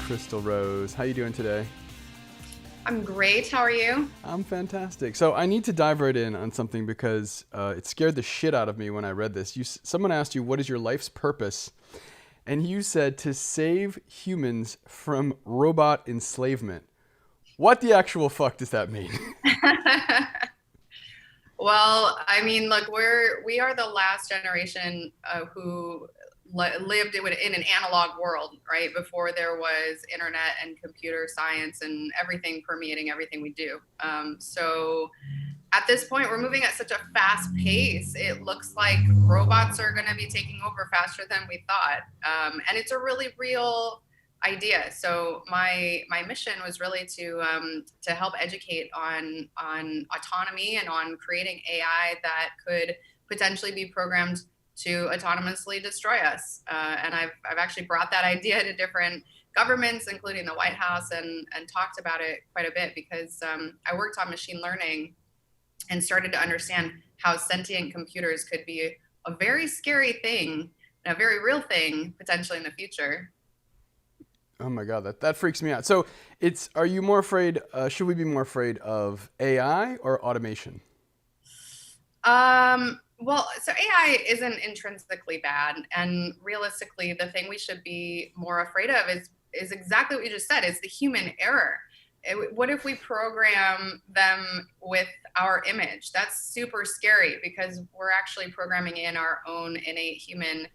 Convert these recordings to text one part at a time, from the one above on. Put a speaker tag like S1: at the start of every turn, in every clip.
S1: Crystal Rose. How you doing today?
S2: I'm great. How are you?
S1: I'm fantastic. So I need to dive right in on something because it scared the shit out of me when I read this. Someone asked you, what is your life's purpose? And you said to save humans from robot enslavement. What the actual fuck does that mean?
S2: Well, I mean, look, we are the last generation who lived in an analog world, right? Before there was internet and computer science and everything permeating everything we do. So at this point, we're moving at such a fast pace. It looks like robots are going to be taking over faster than we thought, and it's a really real idea. So my mission was really to help educate on autonomy and on creating AI that could potentially be programmed to autonomously destroy us. And I've actually brought that idea to different governments, including the White House, and talked about it quite a bit because I worked on machine learning and started to understand how sentient computers could be a very scary thing, a very real thing potentially in the future.
S1: Oh my God, that freaks me out. So are you more afraid, should we be more afraid of AI or automation?
S2: Well, so AI isn't intrinsically bad, and realistically, the thing we should be more afraid of is exactly what you just said. It's the human error. What if we program them with our image? That's super scary because we're actually programming in our own innate human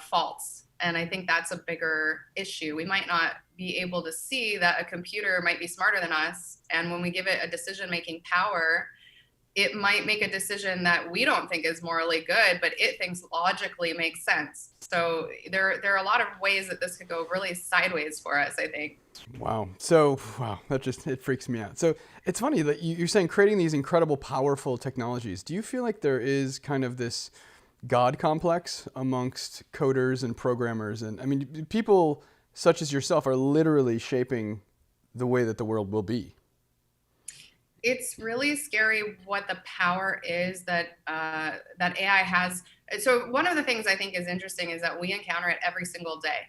S2: faults. And I think that's a bigger issue. We might not be able to see that a computer might be smarter than us. And when we give it a decision-making power, it might make a decision that we don't think is morally good, but it thinks logically makes sense. So there are a lot of ways that this could go really sideways for us, I think.
S1: Wow. So, wow, it freaks me out. So it's funny that you're saying creating these incredible, powerful technologies. Do you feel like there is kind of this God complex amongst coders and programmers? And I mean, people such as yourself are literally shaping the way that the world will be.
S2: It's really scary what the power is that AI has. So one of the things I think is interesting is that we encounter it every single day.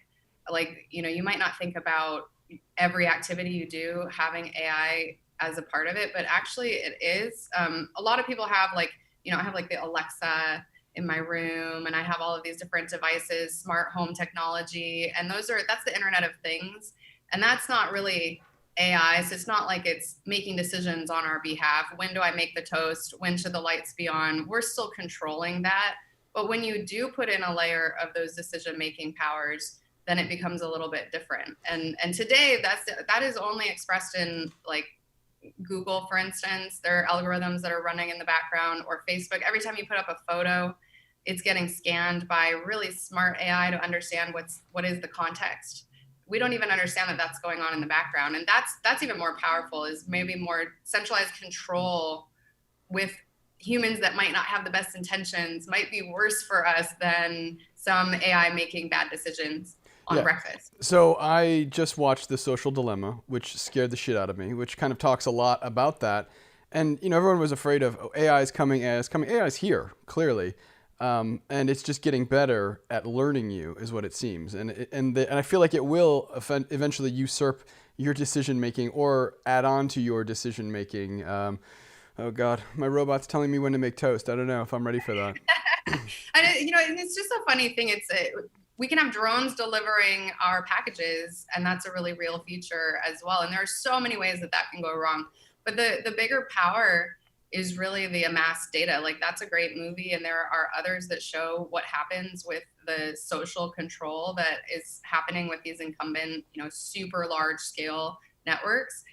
S2: Like, you might not think about every activity you do having AI as a part of it, but actually it is. A lot of people have I have like the Alexa in my room, and I have all of these different devices, smart home technology, and that's the Internet of Things, and that's not really AI. So it's not like it's making decisions on our behalf. When do I make the toast? When should the lights be on? We're still controlling that. But when you do put in a layer of those decision-making powers, then it becomes a little bit different. And today that is only expressed in like Google, for instance. There are algorithms that are running in the background, or Facebook. Every time you put up a photo, it's getting scanned by really smart AI to understand what is the context. We don't even understand that that's going on in the background, and that's even more powerful. Is maybe more centralized control with humans that might not have the best intentions might be worse for us than some AI making bad decisions on
S1: Yeah.
S2: breakfast.
S1: So I just watched The Social Dilemma, which scared the shit out of me, which kind of talks a lot about that. And, everyone was afraid of AI is coming, AI is coming. AI is here, clearly. And it's just getting better at learning you, is what it seems. And I feel like it will eventually usurp your decision making or add on to your decision making. Oh God, my robot's telling me when to make toast. I don't know if I'm ready for that.
S2: And it's just a funny thing. We can have drones delivering our packages, and that's a really real feature as well. And there are so many ways that can go wrong. But the bigger power is really the amassed data. Like, that's a great movie, and there are others that show what happens with the social control that is happening with these incumbent, super large scale networks.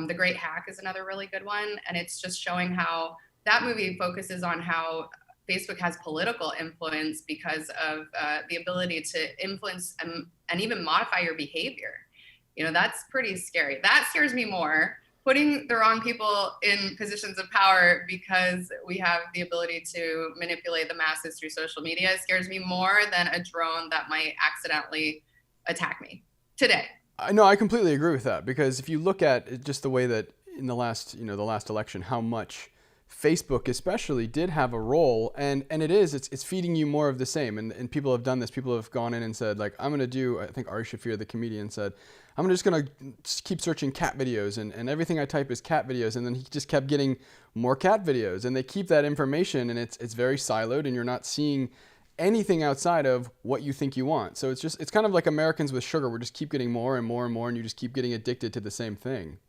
S2: The Great Hack is another really good one, and it's just showing how that movie focuses on how Facebook has political influence because of the ability to influence and even modify your behavior. That's pretty scary. That scares me more. Putting the wrong people in positions of power because we have the ability to manipulate the masses through social media scares me more than a drone that might accidentally attack me today.
S1: No, I completely agree with that, because if you look at just the way that in the last election, how much Facebook especially did have a role, and it's feeding you more of the same. And people have done this. People have gone in and said, like, I'm going to do, I think Ari Shafir, the comedian, said, I'm just going to keep searching cat videos, and everything I type is cat videos. And then he just kept getting more cat videos, and they keep that information, and it's very siloed, and you're not seeing anything outside of what you think you want. So it's kind of like Americans with sugar. We just keep getting more and more and more, and you just keep getting addicted to the same thing.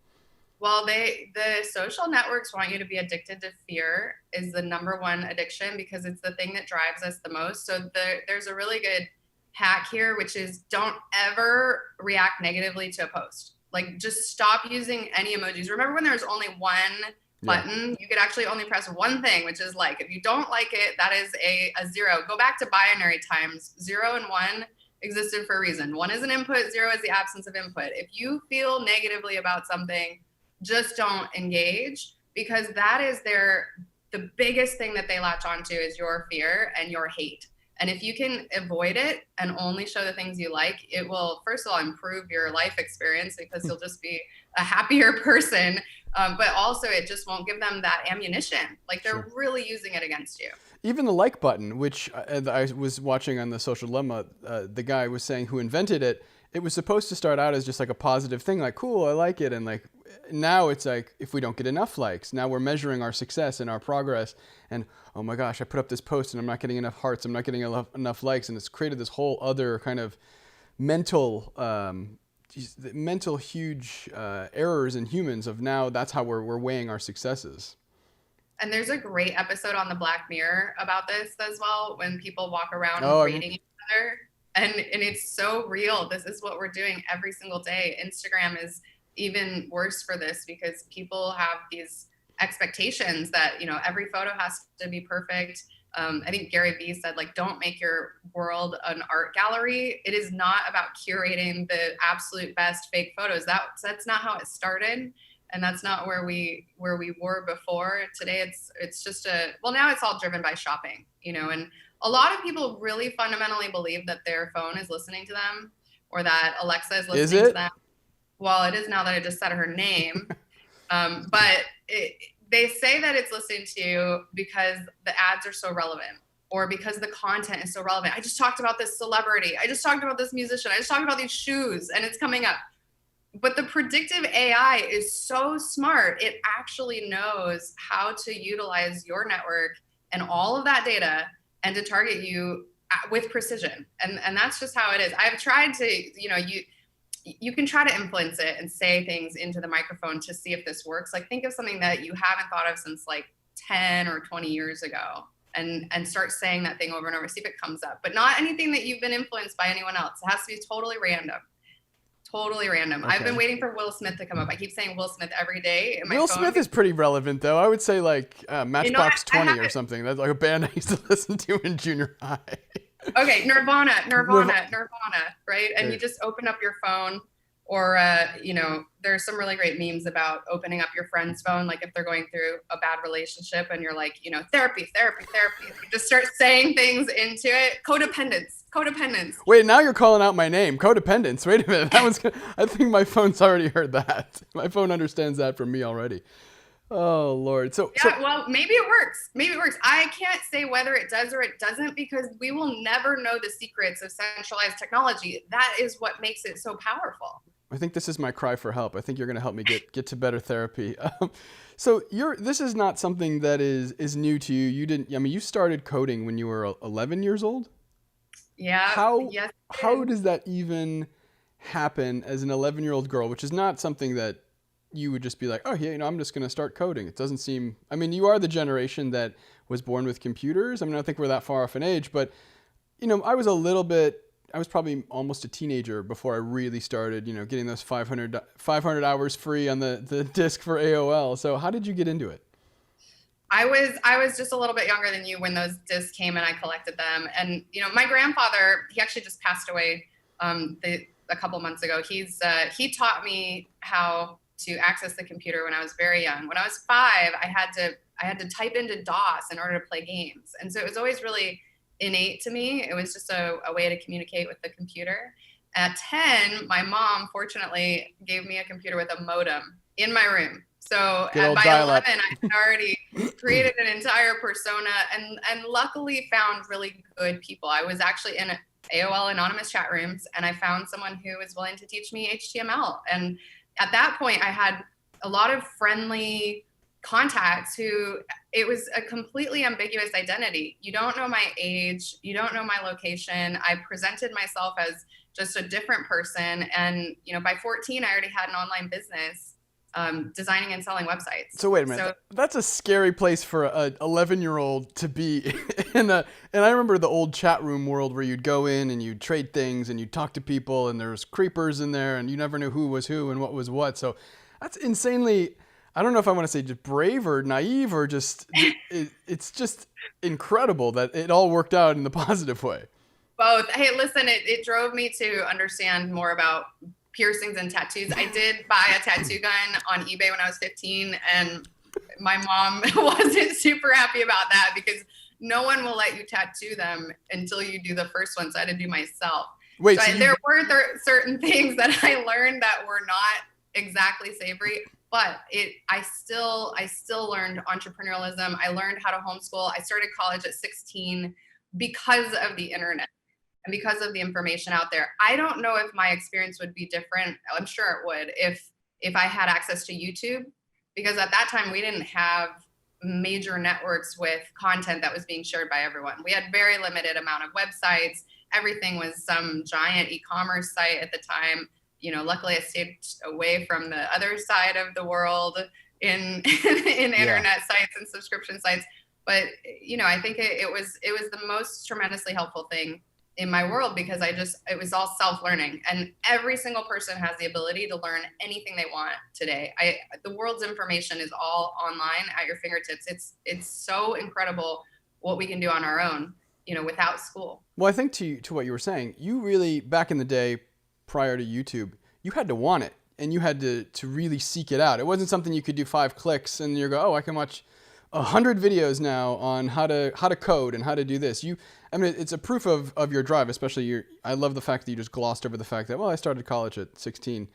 S2: Well, the social networks want you to be addicted to fear is the number one addiction because it's the thing that drives us the most. So there's a really good hack here, which is don't ever react negatively to a post. Like just stop using any emojis. Remember when there was only one button? You could actually only press one thing, which is like. If you don't like it, that is a zero. Go back to binary times. 0 and 1 existed for a reason. 1 is an input, 0 is the absence of input. If you feel negatively about something, just don't engage, because that is the biggest thing that they latch onto is your fear and your hate. And if you can avoid it and only show the things you like, it will, first of all, improve your life experience because you'll just be a happier person. But also it just won't give them that ammunition. Like they're really using it against you.
S1: Even the like button, which I was watching on the Social Dilemma, the guy was saying who invented it, it was supposed to start out as just like a positive thing, like, cool, I like it. And like, now it's like, if we don't get enough likes, now we're measuring our success and our progress. And, oh my gosh, I put up this post and I'm not getting enough hearts. I'm not getting enough likes. And it's created this whole other kind of mental huge errors in humans of now that's how we're weighing our successes.
S2: And there's a great episode on the Black Mirror about this as well, when people walk around rating each other. And it's so real. This is what we're doing every single day. Instagram is even worse for this because people have these expectations that, every photo has to be perfect. I think Gary Vee said, like, don't make your world an art gallery. It is not about curating the absolute best fake photos. That's not how it started. And that's not where we were before. Today, it's just now it's all driven by shopping, and a lot of people really fundamentally believe that their phone is listening to them or that Alexa is listening to them. Well, it is now that I just said her name. But they say that it's listening to you because the ads are so relevant or because the content is so relevant. I just talked about this celebrity. I just talked about this musician. I just talked about these shoes and it's coming up. But the predictive AI is so smart. It actually knows how to utilize your network and all of that data and to target you with precision. And that's just how it is. I've tried to, you can try to influence it and say things into the microphone to see if this works. Like think of something that you haven't thought of since like 10 or 20 years ago and start saying that thing over and over, see if it comes up. But not anything that you've been influenced by anyone else. It has to be totally random. Totally random. Okay. I've been waiting for Will Smith to come up. I keep saying Will Smith every day in my phone.
S1: Will Smith is pretty relevant, though. I would say like Matchbox 20 or something. That's like a band I used to listen to in junior high.
S2: Okay, Nirvana, right? And you just open up your phone, or there's some really great memes about opening up your friend's phone, like if they're going through a bad relationship, and you're like, therapy. You just start saying things into it. Codependence.
S1: Wait, now you're calling out my name. Codependence. Wait a minute. I think my phone's already heard that. My phone understands that from me already. Oh, Lord.
S2: Well, maybe it works. I can't say whether it does or it doesn't because we will never know the secrets of centralized technology. That is what makes it so powerful.
S1: I think this is my cry for help. I think you're going to help me get to better therapy. This is not something that is new to you. You started coding when you were 11 years old?
S2: Yeah.
S1: How does that even happen as an 11-year-old girl, which is not something that you would just be like, oh, yeah, I'm just going to start coding. It doesn't seem, you are the generation that was born with computers. I don't think we're that far off in age, but, I was probably almost a teenager before I really started, getting those 500 hours free on the disc for AOL. So how did you get into it?
S2: I was just a little bit younger than you when those discs came and I collected them. And, my grandfather, he actually just passed away a couple months ago. He taught me how to access the computer when I was very young. When I was 5, I had to type into DOS in order to play games. And so it was always really innate to me. It was just a way to communicate with the computer. At 10, my mom fortunately gave me a computer with a modem in my room. So
S1: Good old
S2: by
S1: dial-up.
S2: 11, I had already created an entire persona and luckily found really good people. I was actually in AOL anonymous chat rooms, and I found someone who was willing to teach me HTML. And at that point, I had a lot of friendly contacts who, it was a completely ambiguous identity. You don't know my age, you don't know my location. I presented myself as just a different person. And, by 14, I already had an online business, designing and selling websites.
S1: So wait a minute.
S2: So
S1: That's a scary place for a 11-year-old to be in a. And I remember the old chat room world where you'd go in and you'd trade things and you'd talk to people and there was creepers in there and you never knew who was who and what was what. So that's insanely. I don't know if I want to say just brave or naive or just. It's just incredible that it all worked out in the positive way.
S2: both. Hey, listen, it drove me to understand more about piercings and tattoos. I did buy a tattoo gun on eBay when I was 15, and my mom wasn't super happy about that because no one will let you tattoo them until you do the first one. So I had to do myself.
S1: Wait,
S2: So there were certain things that I learned that were not exactly savory, but I still learned entrepreneurialism. I learned how to homeschool. I started college at 16 because of the internet and because of the information out there. I don't know if my experience would be different. I'm sure it would if I had access to YouTube, because at that time we didn't have major networks with content that was being shared by everyone. We had very limited amount of websites. Everything was some giant e-commerce site at the time. Luckily I stayed away from the other side of the world in internet sites and subscription sites. But I think it was the most tremendously helpful thing in my world, because it was all self-learning, and every single person has the ability to learn anything they want today. The world's information is all online at your fingertips. It's so incredible what we can do on our own, without school.
S1: Well, I think to what you were saying, you really, back in the day, prior to YouTube, you had to want it and you had to really seek it out. It wasn't something you could do 5 clicks and you go, oh, I can watch 100 videos now on how to code and how to do this. It's a proof of your drive, especially I love the fact that you just glossed over the fact that, well, I started college at 16.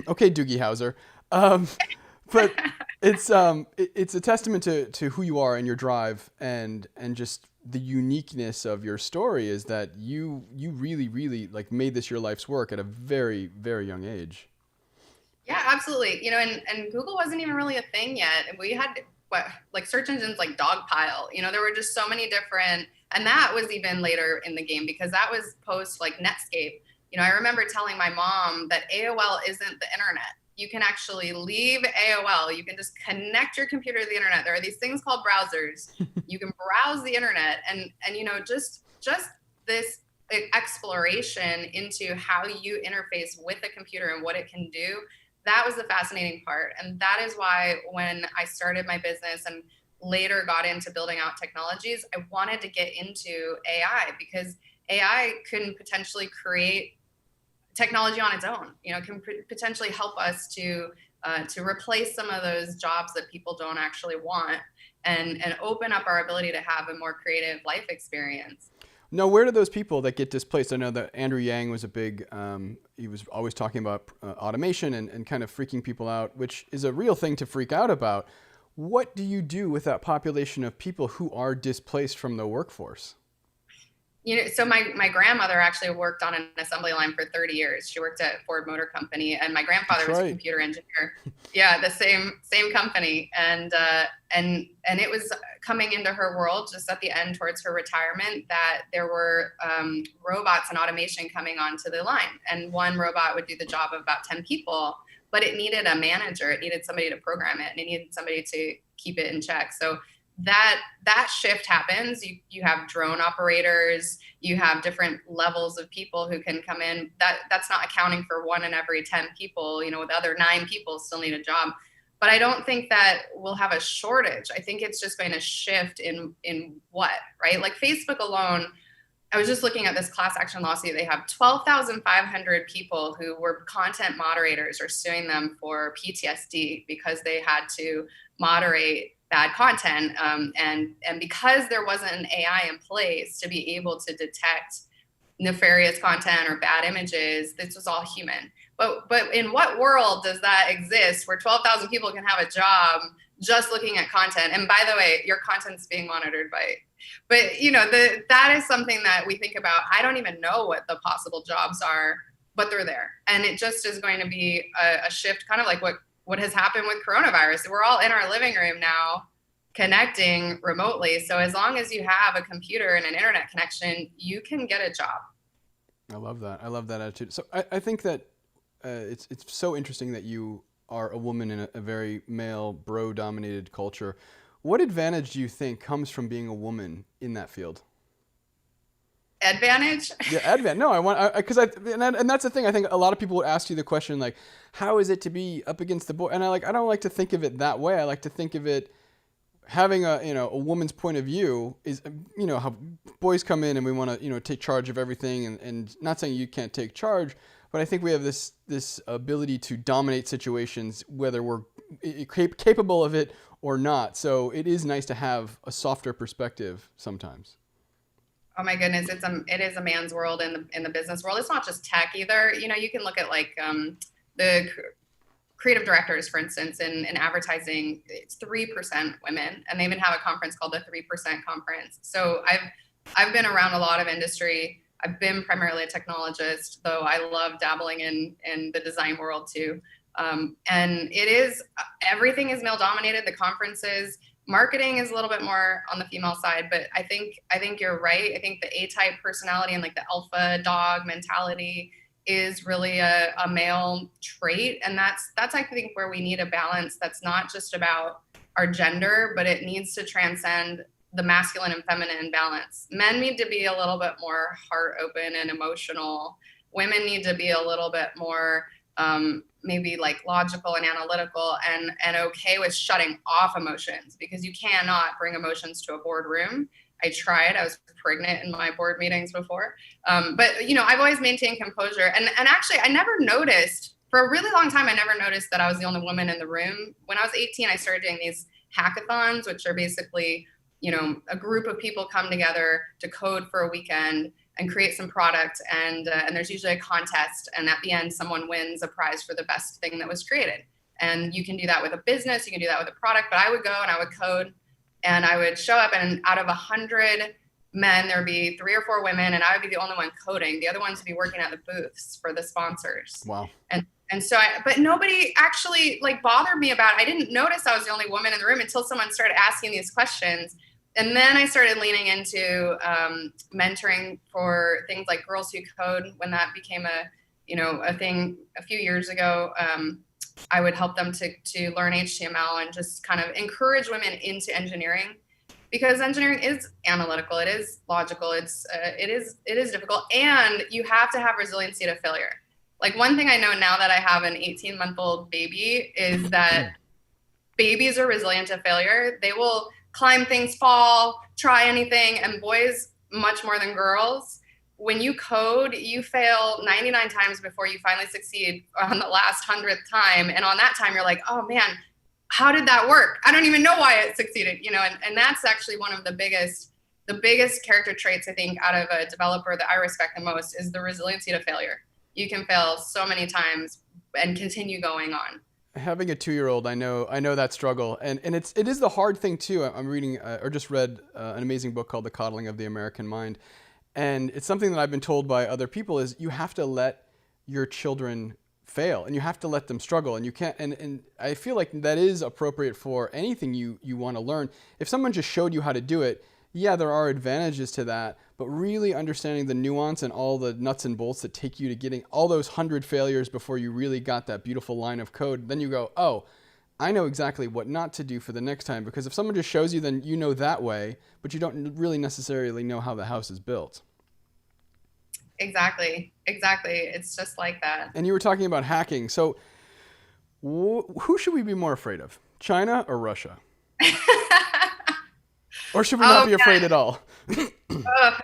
S1: Okay, Doogie Howser. But it's a testament to who you are and your drive and just the uniqueness of your story is that you really, really like made this your life's work at a very, very young age.
S2: Yeah, absolutely. And Google wasn't even really a thing yet. We had search engines like Dogpile. There were just so many different, and that was even later in the game because that was post like Netscape. I remember telling my mom that AOL isn't the internet. You can actually leave AOL. You can just connect your computer to the internet. There are these things called browsers. You can browse the internet, and just this exploration into how you interface with a computer and what it can do. That was the fascinating part. And that is why when I started my business and later got into building out technologies, I wanted to get into AI because AI can potentially create technology on its own, can potentially help us to replace some of those jobs that people don't actually want and open up our ability to have a more creative life experience.
S1: Now, where do those people that get displaced? I know that Andrew Yang was a big, he was always talking about automation and kind of freaking people out, which is a real thing to freak out about. What do you do with that population of people who are displaced from the workforce?
S2: So my grandmother actually worked on an assembly line for 30 years. She worked at Ford Motor Company, and my grandfather was a computer engineer. Yeah, the same company, and it was coming into her world just at the end towards her retirement that there were robots and automation coming onto the line, and one robot would do the job of about 10 people, but it needed a manager. It needed somebody to program it, and it needed somebody to keep it in check. So that shift happens. You have drone operators, you have different levels of people who can come in. That's not accounting for 1 in every 10 people, the other 9 people still need a job. But I don't think that we'll have a shortage. I think it's just going to shift in what, right? Like Facebook alone, I was just looking at this class action lawsuit. They have 12,500 people who were content moderators are suing them for PTSD because they had to moderate bad content. And because there wasn't an AI in place to be able to detect nefarious content or bad images, this was all human. But in what world does that exist where 12,000 people can have a job just looking at content? And by the way, your content's being monitored by, but that is something that we think about. I don't even know what the possible jobs are, but they're there. And it just is going to be a shift, kind of like what has happened with coronavirus. We're all in our living room now connecting remotely. So as long as you have a computer and an internet connection, you can get a job.
S1: I love that. I love that attitude. So I think that it's so interesting that you are a woman in a very male, bro-dominated culture. What advantage do you think comes from being a woman in that field?
S2: Advantage?
S1: Yeah, advantage. No, and that's the thing. I think a lot of people would ask you the question like, how is it to be up against the boy? And I don't like to think of it that way. I like to think of it having a woman's point of view is, how boys come in and we want to, take charge of everything, and not saying you can't take charge, but I think we have this ability to dominate situations, whether we're capable of it or not. So it is nice to have a softer perspective sometimes.
S2: Oh my goodness, it is a man's world in the business world. It's not just tech either. You can look at like the creative directors, for instance, in advertising. It's 3% women, and they even have a conference called the 3% Conference. So I've been around a lot of industry. I've been primarily a technologist, though I love dabbling in the design world too. And everything is male dominated. The conferences, marketing is a little bit more on the female side, but I think you're right. I think the A-type personality and like the alpha dog mentality is really a male trait. And that's I think where we need a balance that's not just about our gender, but it needs to transcend the masculine and feminine balance. Men need to be a little bit more heart open and emotional. Women need to be a little bit more maybe like logical and analytical and okay with shutting off emotions, because you cannot bring emotions to a boardroom. I tried. I was pregnant in my board meetings before. But I've always maintained composure. And actually, I never noticed, for a really long time, I never noticed that I was the only woman in the room. When I was 18, I started doing these hackathons, which are basically, a group of people come together to code for a weekend and create some product. And there's usually a contest. And at the end, someone wins a prize for the best thing that was created. And you can do that with a business. You can do that with a product. But I would go and I would code. And I would show up, and out of 100 men, there would be 3 or 4 women, and I would be the only one coding. The other ones would be working at the booths for the sponsors.
S1: Wow.
S2: And so but nobody actually like bothered me about it. I didn't notice I was the only woman in the room until someone started asking these questions. And then I started leaning into mentoring for things like Girls Who Code. When that became a thing a few years ago, I would help them to learn HTML and just kind of encourage women into engineering, because engineering is analytical, it is logical, it is difficult, and you have to have resiliency to failure. Like, one thing I know now that I have an 18-month-old baby is that babies are resilient to failure. They will climb things, fall, try anything, and boys much more than girls. When you code, you fail 99 times before you finally succeed on the last 100th time. And on that time, you're like, oh man, how did that work? I don't even know why it succeeded. And that's actually one of the biggest character traits, I think, out of a developer that I respect the most, is the resiliency to failure. You can fail so many times and continue going on.
S1: Having a 2-year-old, I know that struggle, and it is the hard thing too. I'm reading or just read an amazing book called The Coddling of the American Mind. And it's something that I've been told by other people is you have to let your children fail, and you have to let them struggle, and you can't, and I feel like that is appropriate for anything you want to learn. If someone just showed you how to do it, yeah, there are advantages to that, but really understanding the nuance and all the nuts and bolts that take you to getting all those 100 failures before you really got that beautiful line of code, then you go, oh, I know exactly what not to do for the next time. Because if someone just shows you, then you know that way, but you don't really necessarily know how the house is built.
S2: Exactly. It's just like that.
S1: And you were talking about hacking. So who should we be more afraid of? China or Russia? Or should we not be afraid at all?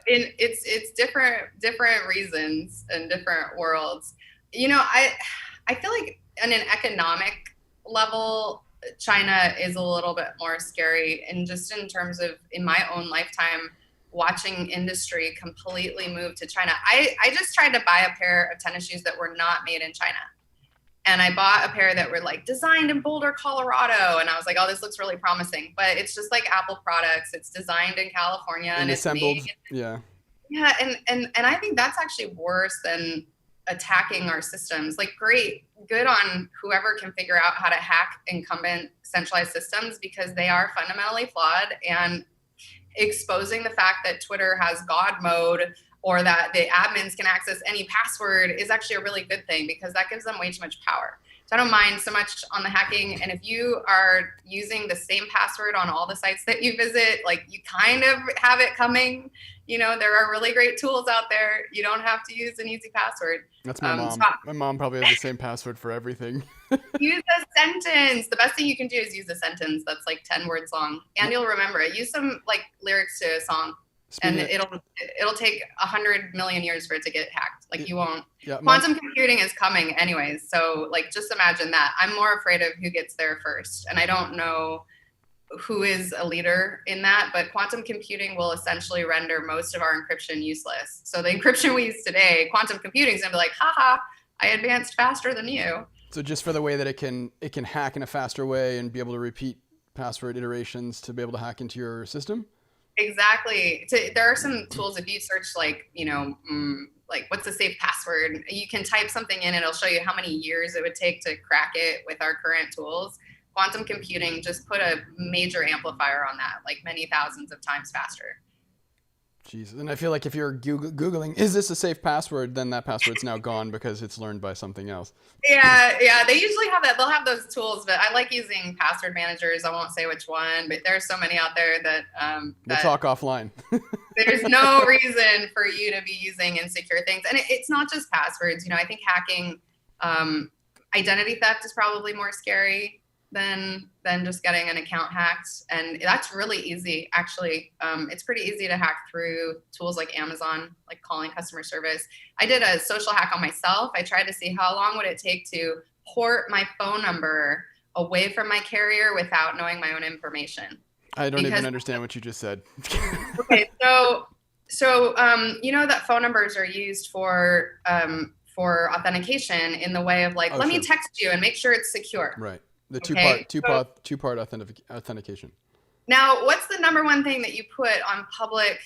S2: It's different reasons and different worlds. I feel like on an economic level, China is a little bit more scary, and just in terms of, in my own lifetime, watching industry completely move to China. I just tried to buy a pair of tennis shoes that were not made in China. and I bought a pair that were like designed in Boulder, Colorado. And I was like, oh, this looks really promising. But it's just like Apple products. It's designed in California and it's
S1: assembled.
S2: made.
S1: Yeah.
S2: Yeah. And I think that's actually worse than attacking our systems. Like, great, good on whoever can figure out how to hack incumbent centralized systems, because they are fundamentally flawed. And exposing the fact that Twitter has God mode, or that the admins can access any password, is actually a really good thing, because that gives them way too much power. So I don't mind so much on the hacking. And if you are using the same password on all the sites that you visit, like, you kind of have it coming. There are really great tools out there. You don't have to use an easy password.
S1: That's my mom. My mom probably has the same password for everything.
S2: Use a sentence. The best thing you can do is use a sentence that's like 10 words long, and you'll remember it. Use some like lyrics to a song, and it'll take 100 million years for it to get hacked. Like, you won't. Yeah, quantum computing is coming anyways. So like, just imagine that. I'm more afraid of who gets there first, and I don't know who is a leader in that, but quantum computing will essentially render most of our encryption useless. So the encryption we use today, quantum computing is gonna be like, haha, I advanced faster than you.
S1: So just for the way that it can hack in a faster way and be able to repeat password iterations to be able to hack into your system?
S2: Exactly. There are some tools, if you search like, like what's a safe password, you can type something in, it'll show you how many years it would take to crack it with our current tools. Quantum computing just put a major amplifier on that, like many thousands of times faster.
S1: Jesus. And I feel like if you're Googling, is this a safe password, then that password's now gone because it's learned by something else.
S2: Yeah. They usually have that. They'll have those tools, but I like using password managers. I won't say which one, but there's so many out there that
S1: we'll talk offline.
S2: There's no reason for you to be using insecure things. And it's not just passwords. I think hacking, identity theft is probably more scary than just getting an account hacked. And that's really easy, actually. It's pretty easy to hack through tools like Amazon, like calling customer service. I did a social hack on myself. I tried to see how long would it take to port my phone number away from my carrier without knowing my own information.
S1: I don't even understand what you just said.
S2: Okay, so that phone numbers are used for authentication in the way of like, let me text you and make sure it's secure.
S1: Right. The two-part authentication.
S2: Now, what's the number one thing that you put on public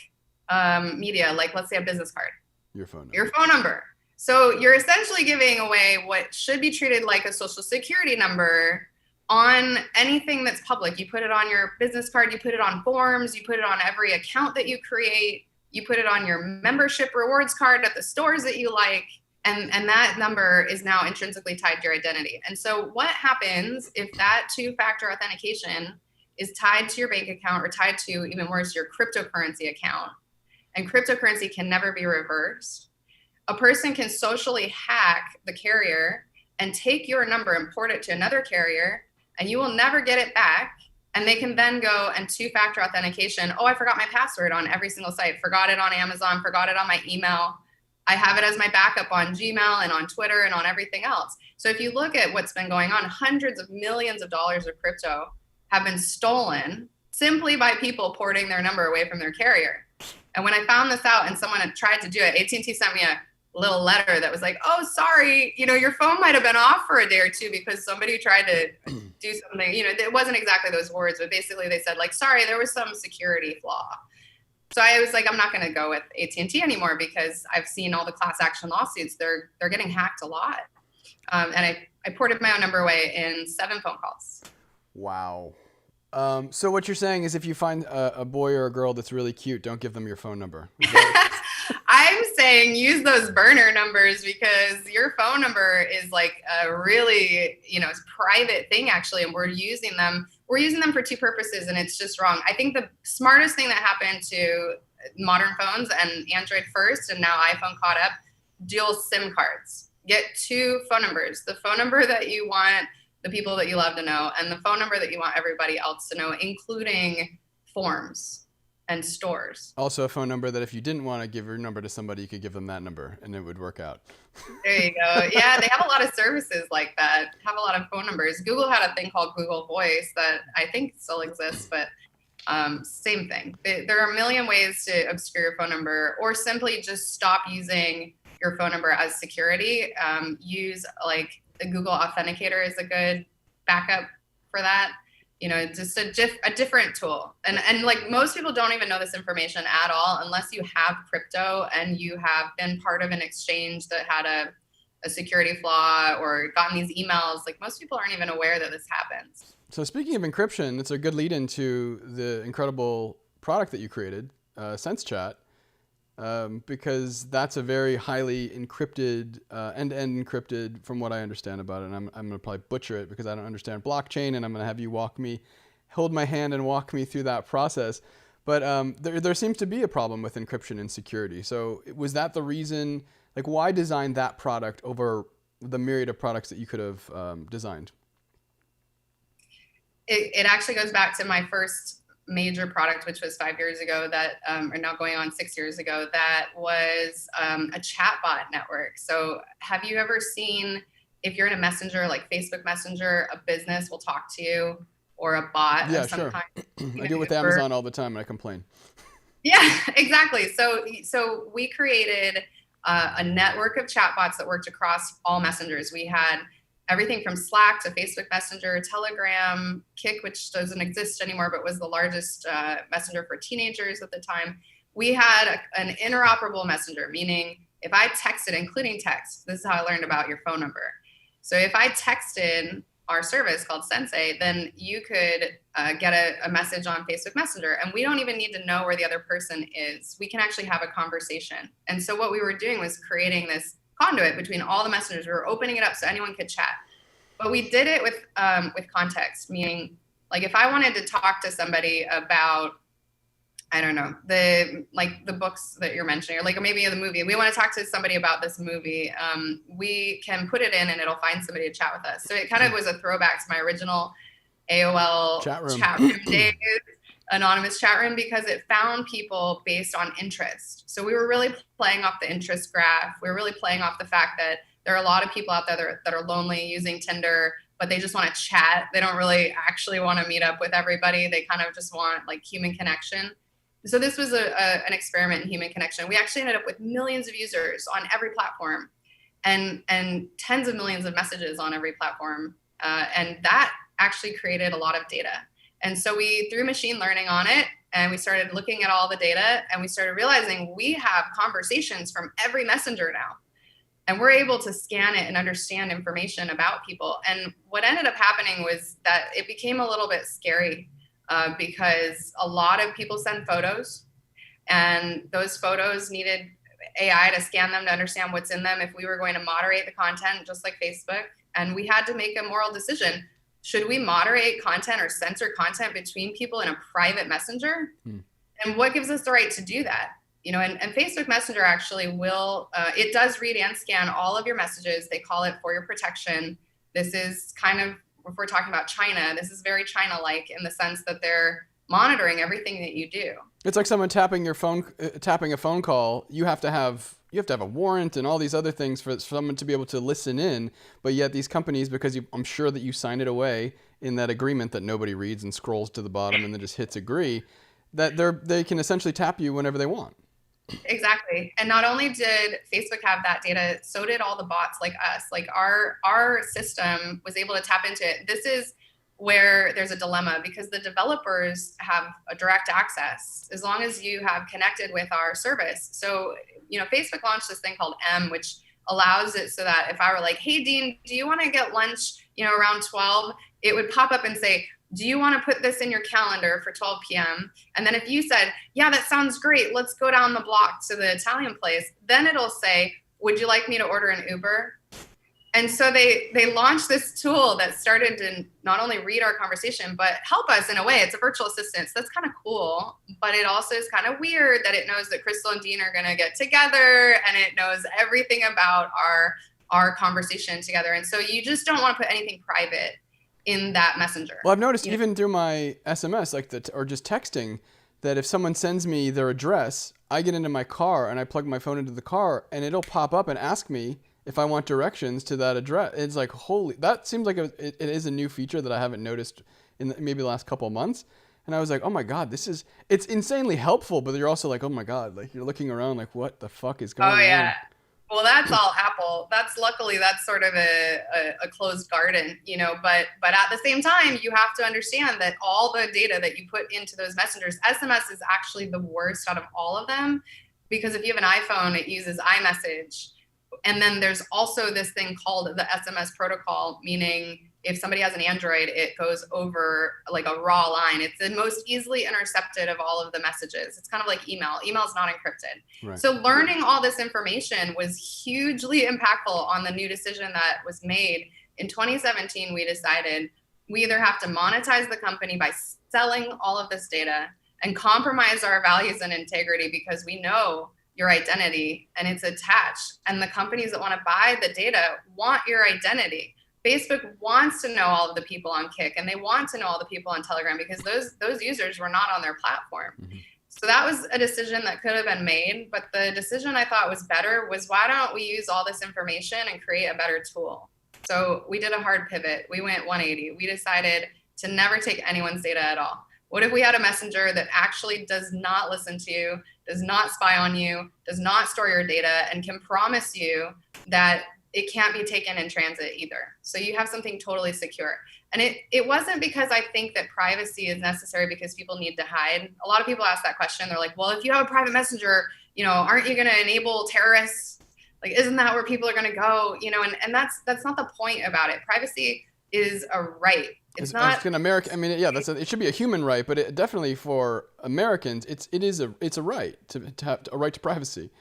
S2: media? Like, let's say a business card.
S1: Your phone number.
S2: Your phone number. So you're essentially giving away what should be treated like a social security number on anything that's public. You put it on your business card, you put it on forms, you put it on every account that you create, you put it on your membership rewards card at the stores that you like. And that number is now intrinsically tied to your identity. And so what happens if that two-factor authentication is tied to your bank account, or tied to, even worse, your cryptocurrency account? And cryptocurrency can never be reversed. A person can socially hack the carrier and take your number and port it to another carrier, and you will never get it back. And they can then go and two-factor authentication. Oh, I forgot my password on every single site. Forgot it on Amazon, forgot it on my email. I have it as my backup on Gmail and on Twitter and on everything else. So if you look at what's been going on, hundreds of millions of dollars of crypto have been stolen simply by people porting their number away from their carrier. And when I found this out and someone had tried to do it, AT&T sent me a little letter that was like, oh, sorry, your phone might have been off for a day or two because somebody tried to do something. It wasn't exactly those words, but basically they said like, sorry, there was some security flaw. So I was like, I'm not going to go with AT&T anymore, because I've seen all the class action lawsuits. They're getting hacked a lot. And I ported my own number away in 7 phone calls.
S1: Wow. So what you're saying is, if you find a boy or a girl that's really cute, don't give them your phone number.
S2: I'm saying use those burner numbers, because your phone number is like a really, private thing, actually. And we're using them for two purposes, and it's just wrong. I think the smartest thing that happened to modern phones, and Android first and now iPhone caught up, dual SIM cards. Get 2 phone numbers, the phone number that you want the people that you love to know, and the phone number that you want everybody else to know, including forms and stores.
S1: Also a phone number that if you didn't want to give your number to somebody, you could give them that number and it would work out.
S2: There you go. Yeah, they have a lot of services like that, have a lot of phone numbers. Google had a thing called Google Voice that I think still exists, but same thing. There are a million ways to obscure your phone number, or simply just stop using your phone number as security. Use like the Google Authenticator is a good backup for that. Just a different tool. And like most people don't even know this information at all unless you have crypto and you have been part of an exchange that had a security flaw or gotten these emails. Like most people aren't even aware that this happens.
S1: So speaking of encryption, it's a good lead into the incredible product that you created, SenseChat, because that's a very highly encrypted, end-to-end encrypted, from what I understand about it. And I'm going to probably butcher it because I don't understand blockchain, and I'm going to have you hold my hand and walk me through that process. But there seems to be a problem with encryption and security. So was that the reason? Like, why design that product over the myriad of products that you could have designed?
S2: It actually goes back to my first major product, which was 5 years ago, that are now going on 6 years ago, that was a chatbot network. So have you ever seen, if you're in a messenger like Facebook Messenger, a business will talk to you, or a bot of some kind?
S1: I do it with Amazon all the time and I complain.
S2: Yeah, exactly. So we created a network of chatbots that worked across all messengers. We had everything from Slack to Facebook Messenger, Telegram, Kik, which doesn't exist anymore, but was the largest messenger for teenagers at the time. We had an interoperable messenger, meaning if I texted, including text, this is how I learned about your phone number. So if I texted our service called Sensei, then you could get a message on Facebook Messenger, and we don't even need to know where the other person is. We can actually have a conversation. And so what we were doing was creating this conduit between all the messengers. We were opening it up so anyone could chat, but we did it with context, meaning like if I wanted to talk to somebody about, I don't know, the books that you're mentioning, or like maybe the movie, we want to talk to somebody about this movie, we can put it in and it'll find somebody to chat with us. So it kind of was a throwback to my original AOL chat room days, anonymous chat room, because it found people based on interest. So we were really playing off the interest graph. We were really playing off the fact that there are a lot of people out there that are lonely using Tinder, but they just want to chat. They don't really actually want to meet up with everybody. They kind of just want like human connection. So this was an experiment in human connection. We actually ended up with millions of users on every platform, and tens of millions of messages on every platform. And that actually created a lot of data. And so we threw machine learning on it, and we started looking at all the data, and we started realizing we have conversations from every messenger now. And we're able to scan it and understand information about people. And what ended up happening was that it became a little bit scary because a lot of people send photos, and those photos needed AI to scan them to understand what's in them if we were going to moderate the content, just like Facebook. And we had to make a moral decision. Should we moderate content or censor content between people in a private messenger? And what gives us the right to do that? And Facebook Messenger actually will, it does read and scan all of your messages. They call it for your protection. This is kind of, if we're talking about China, this is very China-like in the sense that they're monitoring everything that you do.
S1: It's like someone tapping a phone call. You have to have a warrant and all these other things for someone to be able to listen in. But yet these companies, because I'm sure that you signed it away in that agreement that nobody reads and scrolls to the bottom and then just hits agree, that they can essentially tap you whenever they want.
S2: Exactly. And not only did Facebook have that data, so did all the bots like us. Like our system was able to tap into it. This is where there's a dilemma, because the developers have a direct access as long as you have connected with our service. So, Facebook launched this thing called M, which allows it so that if I were like, hey, Dean, do you want to get lunch, around 12? It would pop up and say, do you want to put this in your calendar for 12 p.m.? And then if you said, yeah, that sounds great, let's go down the block to the Italian place, then it'll say, would you like me to order an Uber? And so they launched this tool that started to not only read our conversation, but help us in a way. It's a virtual assistant. So that's kind of cool. But it also is kind of weird that it knows that Crystal and Dean are going to get together, and it knows everything about our conversation together. And so you just don't want to put anything private in that messenger.
S1: Well, I've noticed even through my SMS, or just texting, that if someone sends me their address, I get into my car and I plug my phone into the car, and it'll pop up and ask me if I want directions to that address. It's like, holy, that seems like it is a new feature that I haven't noticed in maybe the last couple of months. And I was like, oh my God, it's insanely helpful, but you're also like, oh my God, like you're looking around like, what the fuck is going on?
S2: Yeah. Well, that's all Apple. That's sort of a closed garden, but at the same time, you have to understand that all the data that you put into those messengers, SMS is actually the worst out of all of them, because if you have an iPhone, it uses iMessage. And then there's also this thing called the SMS protocol, meaning if somebody has an Android, it goes over like a raw line. It's the most easily intercepted of all of the messages. It's kind of like email. Email is not encrypted.
S1: Right.
S2: So learning all this information was hugely impactful on the new decision that was made. In 2017, we decided we either have to monetize the company by selling all of this data and compromise our values and integrity, because we know your identity and it's attached. And the companies that want to buy the data want your identity. Facebook wants to know all of the people on Kik, and they want to know all the people on Telegram, because those users were not on their platform. Mm-hmm. So that was a decision that could have been made. But the decision I thought was better was, why don't we use all this information and create a better tool? So we did a hard pivot. We went 180. We decided to never take anyone's data at all. What if we had a messenger that actually does not listen to you, does not spy on you, does not store your data, and can promise you that it can't be taken in transit either? So you have something totally secure. And it wasn't because I think that privacy is necessary because people need to hide. A lot of people ask that question. They're like, well, if you have a private messenger, aren't you going to enable terrorists? Like, isn't that where people are going to go? And that's not the point about it. Privacy is a right. It's not
S1: an American. I mean, yeah, it should be a human right, but it definitely for Americans, it's a right to have a right to privacy.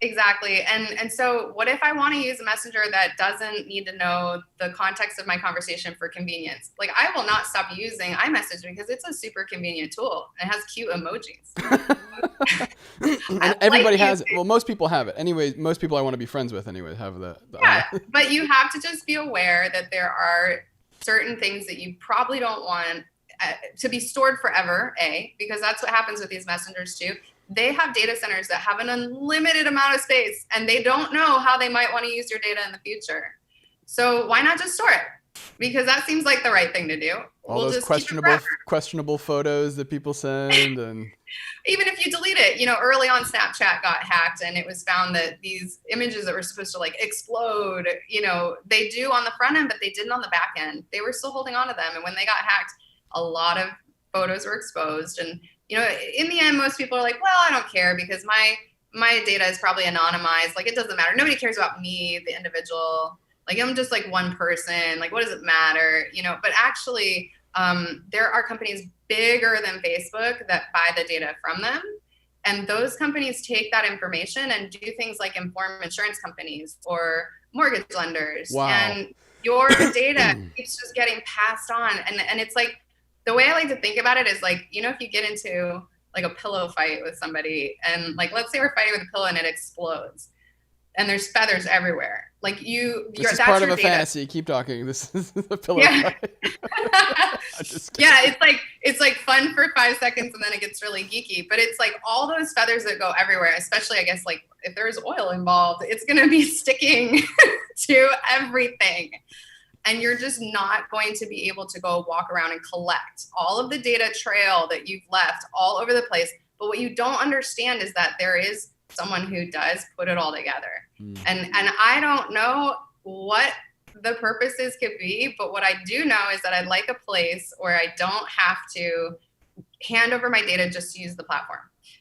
S2: Exactly. And so what if I want to use a messenger that doesn't need to know the context of my conversation for convenience? Like, I will not stop using iMessage because it's a super convenient tool. It has cute emojis.
S1: And everybody has it. Well, most people have it. Anyways, most people I want to be friends with anyway have the
S2: yeah, but you have to just be aware that there are certain things that you probably don't want to be stored forever, because that's what happens with these messengers too. They have data centers that have an unlimited amount of space, and they don't know how they might want to use your data in the future. So why not just store it? Because that seems like the right thing to do.
S1: All those questionable photos that people send, and
S2: even if you delete it, early on Snapchat got hacked, and it was found that these images that were supposed to like explode, they do on the front end, but they didn't on the back end. They were still holding on to them, and when they got hacked, a lot of photos were exposed. And in the end, most people are like, well, I don't care because my data is probably anonymized. Like, it doesn't matter. Nobody cares about me, the individual. Like, I'm just like one person. Like, what does it matter? But actually, there are companies bigger than Facebook that buy the data from them. And those companies take that information and do things like inform insurance companies or mortgage lenders.
S1: Wow.
S2: And your data keeps just getting passed on. And it's like, the way I like to think about it is like, if you get into like a pillow fight with somebody, and like, let's say we're fighting with a pillow and it explodes and there's feathers everywhere. Like
S1: this is part of a fantasy. Keep talking. This is a pillow fight.
S2: Yeah, it's like fun for 5 seconds and then it gets really geeky. But it's like all those feathers that go everywhere, especially I guess like if there's oil involved, it's gonna be sticking to everything. And you're just not going to be able to go walk around and collect all of the data trail that you've left all over the place. But what you don't understand is that there is someone who does put it all together. And I don't know what the purposes could be, but what I do know is that I'd like a place where I don't have to hand over my data just to use the platform.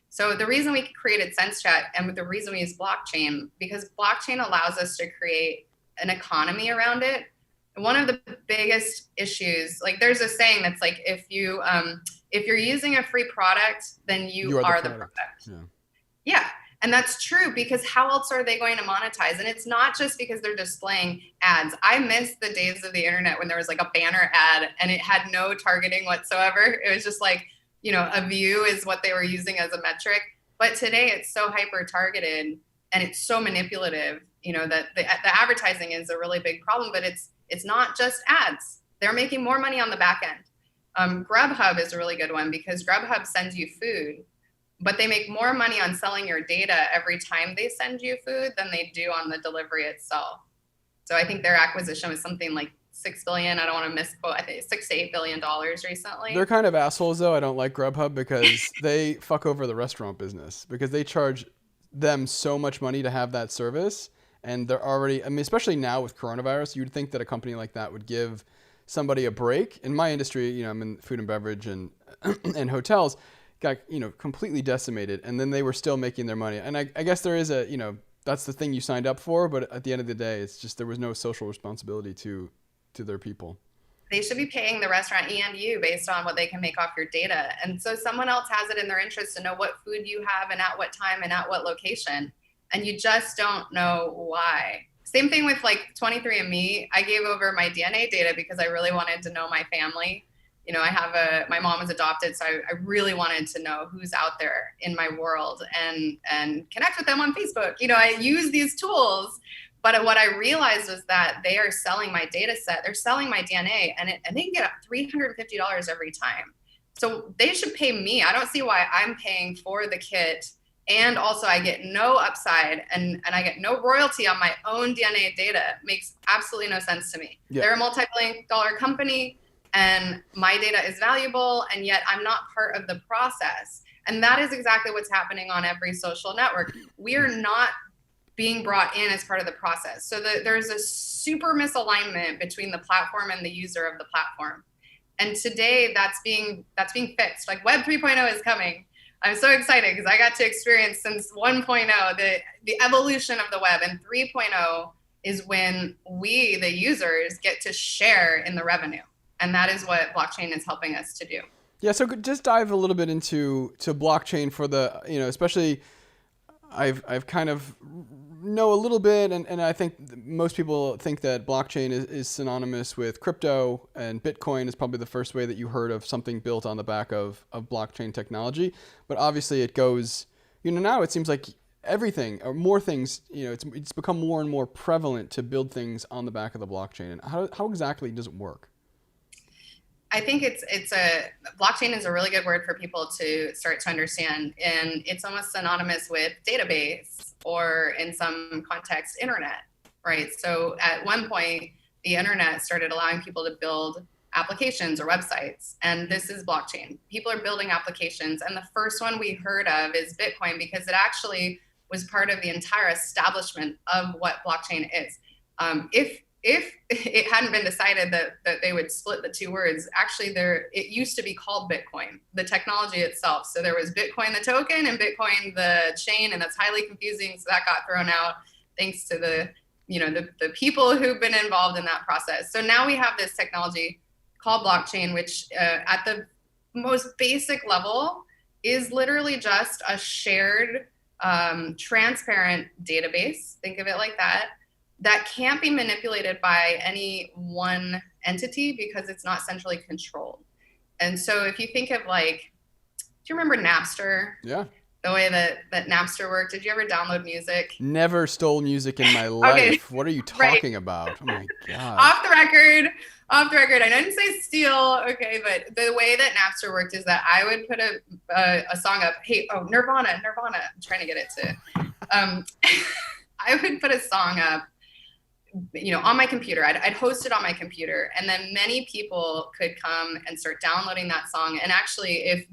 S2: So the reason we created SenseChat and the reason we use blockchain, because blockchain allows us to create an economy around it. One of the biggest issues, like there's a saying that's like, if you're using a free product, then you are the product. Yeah. And that's true, because how else are they going to monetize? And it's not just because they're displaying ads. I miss the days of the internet when there was like a banner ad and it had no targeting whatsoever. It was just like, a view is what they were using as a metric. But today it's so hyper targeted and it's so manipulative, that the advertising is a really big problem, but it's not just ads. They're making more money on the back end. Grubhub is a really good one because Grubhub sends you food, but they make more money on selling your data every time they send you food than they do on the delivery itself. So I think their acquisition was something like $6 billion. I don't want to misquote. I think $6 to $8 billion recently.
S1: They're kind of assholes though. I don't like Grubhub because they fuck over the restaurant business because they charge them so much money to have that service. and they're already, I mean, especially now with coronavirus, you'd think that a company like that would give somebody a break. In my industry, you know, I'm in food and beverage and and hotels, got, you know, completely decimated, and then they were still making their money. And I guess there is a, you know, that's the thing you signed up for, but at the end of the day, it's just there was no social responsibility to their people.
S2: They should be paying the restaurant and you based on what they can make off your data. And so someone else has it in their interest to know what food you have and at what time and at what location. And you just don't know why. Same thing with like 23andMe. I gave over my DNA data because I really wanted to know my family. You know, my mom was adopted, so I really wanted to know who's out there in my world and connect with them on Facebook. You know, I use these tools. But what I realized was that they are selling my data set. They're selling my DNA, and they can get $350 every time. So they should pay me. I don't see why I'm paying for the kit. And also I get no upside and I get no royalty on my own DNA data. It makes absolutely no sense to me. Yeah. They're a multi-billion dollar company and my data is valuable, and yet I'm not part of the process. And that is exactly what's happening on every social network. We are not being brought in as part of the process. So there's a super misalignment between the platform and the user of the platform. And today that's being fixed. Like Web 3.0 is coming. I'm so excited because I got to experience since 1.0 the evolution of the web, and 3.0 is when we, the users, get to share in the revenue. And that is what blockchain is helping us to do.
S1: Yeah, so just dive a little bit into blockchain for the, you know, especially I've kind of know a little bit, and I think most people think that blockchain is synonymous with crypto, and Bitcoin is probably the first way that you heard of something built on the back of blockchain technology. But obviously it goes, you know, now it seems like everything or more things, you know, it's become more and more prevalent to build things on the back of the blockchain. And how exactly does it work?
S2: I think blockchain is a really good word for people to start to understand, and it's almost synonymous with database, or in some context, internet, right? So at one point, the internet started allowing people to build applications or websites, and this is blockchain. People are building applications, and the first one we heard of is Bitcoin, because it actually was part of the entire establishment of what blockchain is. If it hadn't been decided that they would split the two words, actually it used to be called Bitcoin, the technology itself. So there was Bitcoin the token and Bitcoin the chain, and that's highly confusing. So that got thrown out thanks to the people who've been involved in that process. So now we have this technology called blockchain, which at the most basic level is literally just a shared transparent database. Think of it like that can't be manipulated by any one entity because it's not centrally controlled. And so if you think of like, do you remember Napster?
S1: Yeah.
S2: The way that Napster worked. Did you ever download music?
S1: Never stole music in my life. Okay. What are you talking about? Oh my God.
S2: Off the record. I didn't say steal. Okay. But the way that Napster worked is that I would put a song up. Hey, Nirvana. I'm trying to get it to, I would put a song up, you know, on my computer. I'd host it on my computer, and then many people could come and start downloading that song. And actually, if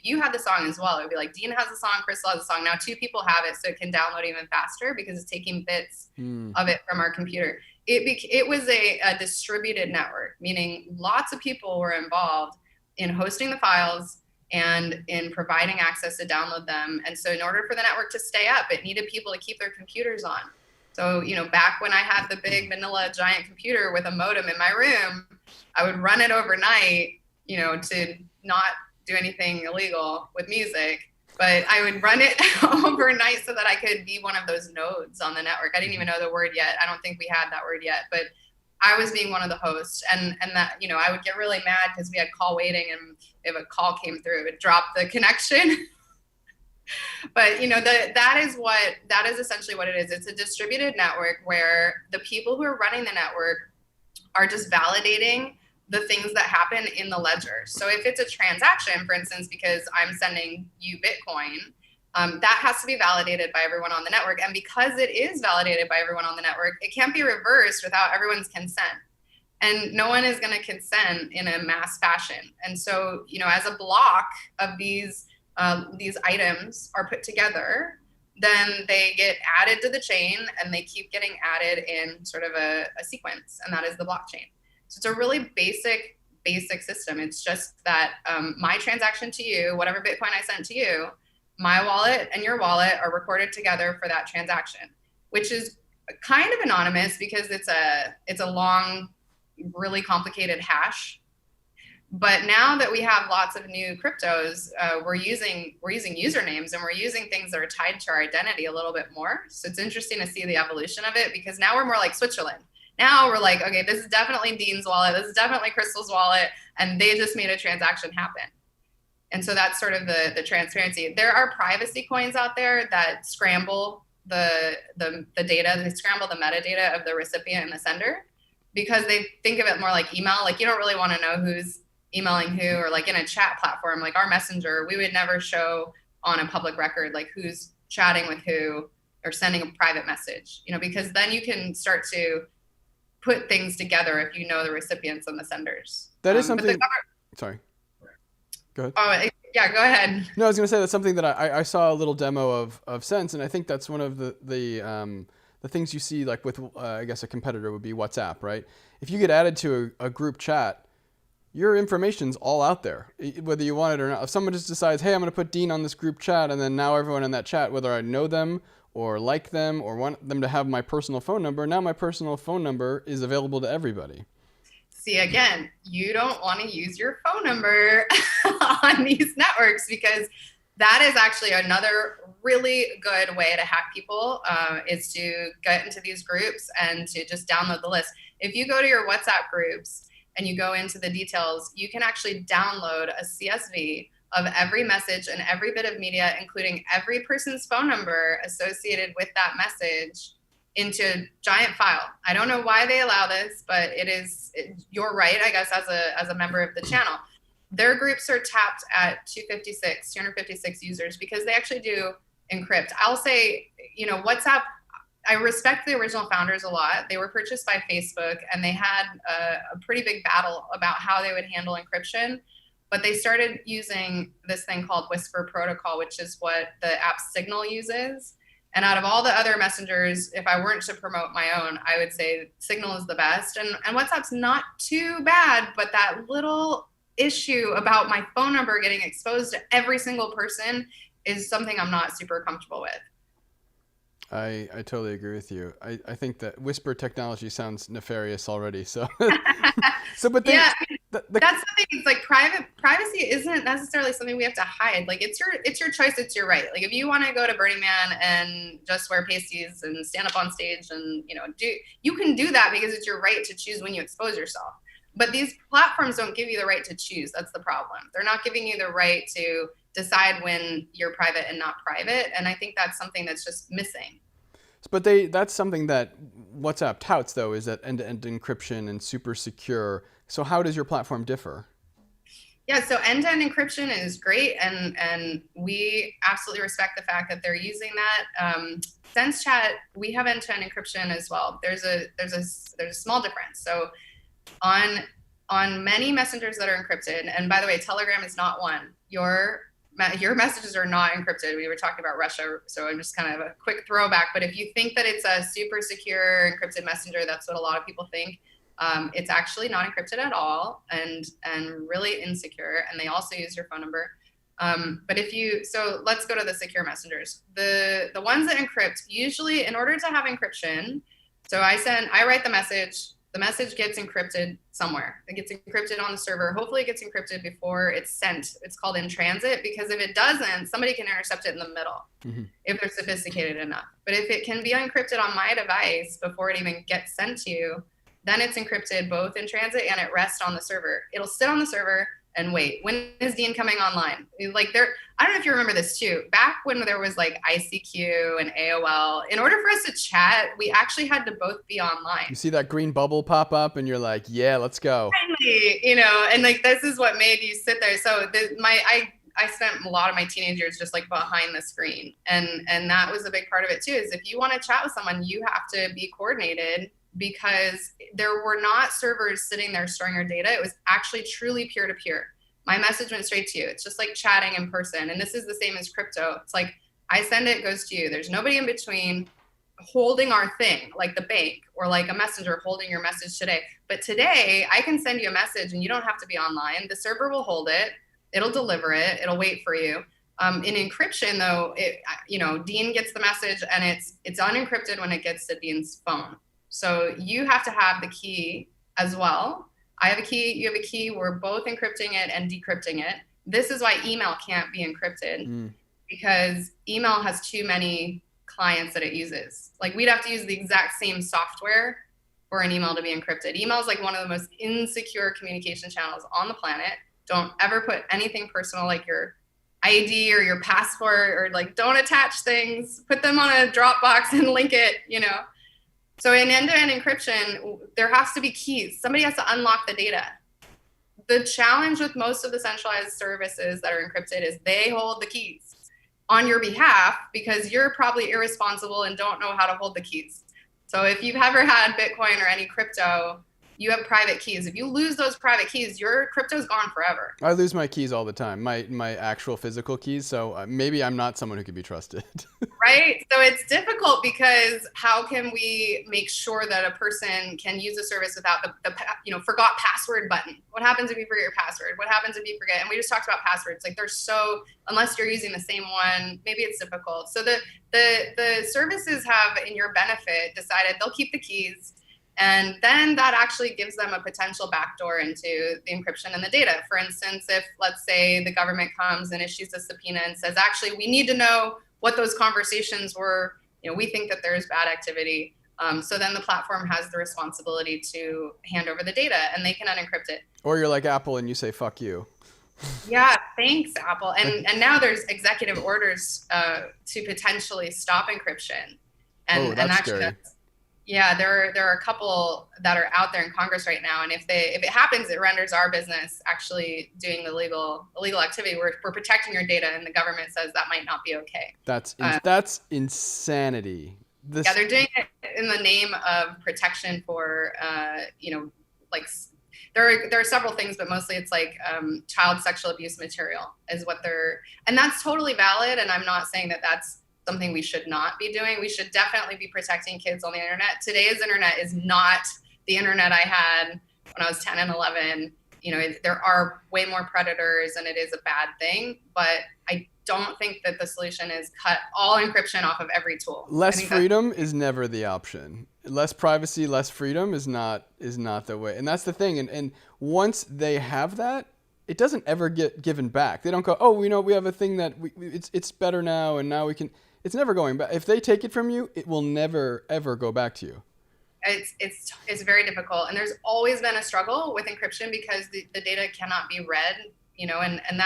S2: you had the song as well, it would be like, Dean has a song, Crystal has a song. Now 2 people have it, so it can download even faster because it's taking bits of it from our computer. It was a distributed network, meaning lots of people were involved in hosting the files and in providing access to download them. And so in order for the network to stay up, it needed people to keep their computers on. So, you know, back when I had the big vanilla giant computer with a modem in my room, I would run it overnight, you know, to not do anything illegal with music, but I would run it overnight so that I could be one of those nodes on the network. I didn't even know the word yet. I don't think we had that word yet, but I was being one of the hosts, and that, you know, I would get really mad because we had call waiting, and if a call came through, it would drop the connection. But, you know, that is essentially what it is. It's a distributed network where the people who are running the network are just validating the things that happen in the ledger. So if it's a transaction, for instance, because I'm sending you Bitcoin, that has to be validated by everyone on the network. And because it is validated by everyone on the network, it can't be reversed without everyone's consent. And no one is going to consent in a mass fashion. And so, you know, as a block of these items are put together, then they get added to the chain and they keep getting added in sort of a sequence, and that is the blockchain. So it's a really basic system. It's just that my transaction to you, whatever Bitcoin I sent to you, my wallet and your wallet are recorded together for that transaction, which is kind of anonymous because it's a long, really complicated hash. But now that we have lots of new cryptos, we're using usernames, and we're using things that are tied to our identity a little bit more. So it's interesting to see the evolution of it, because now we're more like Switzerland. Now we're like, okay, this is definitely Dean's wallet, this is definitely Crystal's wallet, and they just made a transaction happen. And so that's sort of the transparency. There are privacy coins out there that scramble the data, they scramble the metadata of the recipient and the sender, because they think of it more like email. Like, you don't really want to know who's emailing who, or like in a chat platform, like our messenger, we would never show on a public record like who's chatting with who or sending a private message, because then you can start to put things together if you know the recipients and the senders.
S1: That is something. Sorry. Go ahead.
S2: Oh, yeah, go ahead.
S1: No, I was going to say that's something that I saw a little demo of Sense, and I think that's one of the things you see, like with I guess a competitor would be WhatsApp, right? If you get added to a group chat, your information's all out there, whether you want it or not. If someone just decides, hey, I'm going to put Dean on this group chat, and then now everyone in that chat, whether I know them or like them or want them to have my personal phone number, now my personal phone number is available to everybody.
S2: See, again, you don't want to use your phone number on these networks, because that is actually another really good way to hack people, is to get into these groups and to just download the list. If you go to your WhatsApp groups and you go into the details, you can actually download a CSV of every message and every bit of media, including every person's phone number associated with that message, into a giant file. I don't know why they allow this, but you're right, I guess, as a member of the channel. Their groups are tapped at 256 users, because they actually do encrypt. I'll say, WhatsApp, I respect the original founders a lot. They were purchased by Facebook, and they had a pretty big battle about how they would handle encryption. But they started using this thing called Whisper Protocol, which is what the app Signal uses. And out of all the other messengers, if I weren't to promote my own, I would say Signal is the best. And WhatsApp's not too bad, but that little issue about my phone number getting exposed to every single person is something I'm not super comfortable with.
S1: I totally agree with you. I think that Whisper technology sounds nefarious already. So,
S2: that's the thing. It's like privacy isn't necessarily something we have to hide. Like, it's your choice. It's your right. Like, if you want to go to Burning Man and just wear pasties and stand up on stage and, you can do that, because it's your right to choose when you expose yourself. But these platforms don't give you the right to choose. That's the problem. They're not giving you the right to decide when you're private and not private. And I think that's something that's just missing.
S1: But that's something that WhatsApp touts, though, is that end-to-end encryption and super secure. So how does your platform differ?
S2: Yeah, so end-to-end encryption is great, and we absolutely respect the fact that they're using that. SenseChat, we have end-to-end encryption as well. There's a small difference. So on many messengers that are encrypted, and by the way, Telegram is not one. Your messages are not encrypted. We were talking about Russia, so I'm just kind of a quick throwback. But if you think that it's a super secure encrypted messenger, that's what a lot of people think. It's actually not encrypted at all, and really insecure. And they also use your phone number. But so let's go to the secure messengers. The ones that encrypt, usually in order to have encryption, so I write the message gets encrypted somewhere. It gets encrypted on the server. Hopefully it gets encrypted before it's sent. It's called in transit, because if it doesn't, somebody can intercept it in the middle, if they're sophisticated enough. But if it can be encrypted on my device before it even gets sent to you, then it's encrypted both in transit and at rest on the server. It'll sit on the server and wait. When is Dean coming online? Like, I don't know if you remember this too. Back when there was like ICQ and AOL, in order for us to chat, we actually had to both be online.
S1: You see that green bubble pop up and you're like, yeah, let's go.
S2: Finally, and like, this is what made you sit there. So I spent a lot of my teenage years just like behind the screen. And that was a big part of it too, is if you want to chat with someone, you have to be coordinated, because there were not servers sitting there storing your data. It was actually truly peer-to-peer. My message went straight to you. It's just like chatting in person. And this is the same as crypto. It's like I send it, it goes to you. There's nobody in between holding our thing, like the bank or like a messenger holding your message today. But today I can send you a message and you don't have to be online. The server will hold it. It'll deliver it. It'll wait for you. In encryption, though, Dean gets the message and it's unencrypted when it gets to Dean's phone. So you have to have the key as well. I have a key. You have a key. We're both encrypting it and decrypting it. This is why email can't be encrypted because email has too many clients that it uses. Like we'd have to use the exact same software for an email to be encrypted. Email is like one of the most insecure communication channels on the planet. Don't ever put anything personal like your ID or your passport or like don't attach things, put them on a Dropbox and link it, So in end-to-end encryption, there has to be keys. Somebody has to unlock the data. The challenge with most of the centralized services that are encrypted is they hold the keys on your behalf because you're probably irresponsible and don't know how to hold the keys. So if you've ever had Bitcoin or any crypto, you have private keys. If you lose those private keys, your crypto's gone forever.
S1: I lose my keys all the time, my actual physical keys. So maybe I'm not someone who can be trusted.
S2: Right? So it's difficult because how can we make sure that a person can use a service without the forgot password button? What happens if you forget your password? What happens if you forget? And we just talked about passwords. Like they're so, unless you're using the same one, maybe it's difficult. So the services have, in your benefit, decided they'll keep the keys. And then that actually gives them a potential backdoor into the encryption and the data. For instance, if let's say the government comes and issues a subpoena and says, actually, we need to know what those conversations were, we think that there's bad activity. So then the platform has the responsibility to hand over the data and they can unencrypt it.
S1: Or you're like Apple and you say, fuck you.
S2: Yeah, thanks, Apple. And now there's executive orders to potentially stop encryption. And
S1: that's
S2: actually,
S1: scary.
S2: Yeah, there are a couple that are out there in Congress right now, and if it happens, it renders our business actually doing the illegal activity. We're protecting your data, and the government says that might not be okay.
S1: That's insanity.
S2: Yeah, they're doing it in the name of protection for like there are several things, but mostly it's like child sexual abuse material is what and that's totally valid. And I'm not saying that that's something we should not be doing. We should definitely be protecting kids on the internet. Today's internet is not the internet I had when I was 10 and 11. There are way more predators and it is a bad thing, but I don't think that the solution is cut all encryption off of every tool.
S1: Less freedom is never the option. Less privacy, less freedom is not the way. And that's the thing. And once they have that, it doesn't ever get given back. They don't go, oh, we have a thing that it's better now and now we can. It's never going back. If they take it from you, it will never, ever go back to you.
S2: It's very difficult. And there's always been a struggle with encryption because the data cannot be read, and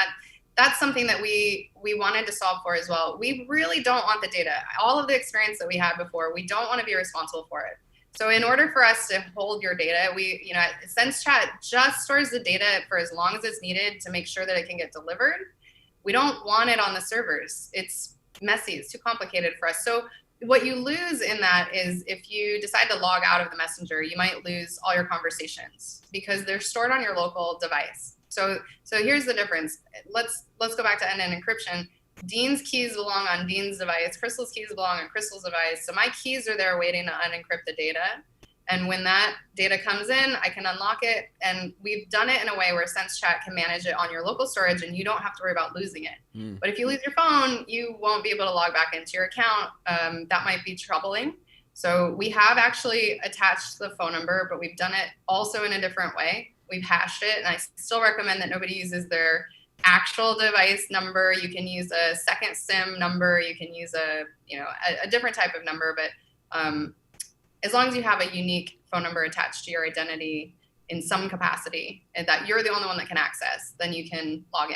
S2: that's something that we wanted to solve for as well. We really don't want the data. All of the experience that we had before, we don't want to be responsible for it. So in order for us to hold your data, SenseChat just stores the data for as long as it's needed to make sure that it can get delivered. We don't want it on the servers. It's messy. It's too complicated for us. So what you lose in that is if you decide to log out of the messenger, you might lose all your conversations because they're stored on your local device. So here's the difference. Let's go back to end-to-end encryption. Dean's keys belong on Dean's device. Crystal's keys belong on Crystal's device. So my keys are there waiting to unencrypt the data. And when that data comes in, I can unlock it. And we've done it in a way where SenseChat can manage it on your local storage and you don't have to worry about losing it. But if you lose your phone, you won't be able to log back into your account. That might be troubling. So we have actually attached the phone number, but we've done it also in a different way. We've hashed it. And I still recommend that nobody uses their actual device number. You can use a second SIM number. You can use a different type of number, but as long as you have a unique phone number attached to your identity in some capacity and that you're the only one that can access, then you can log in.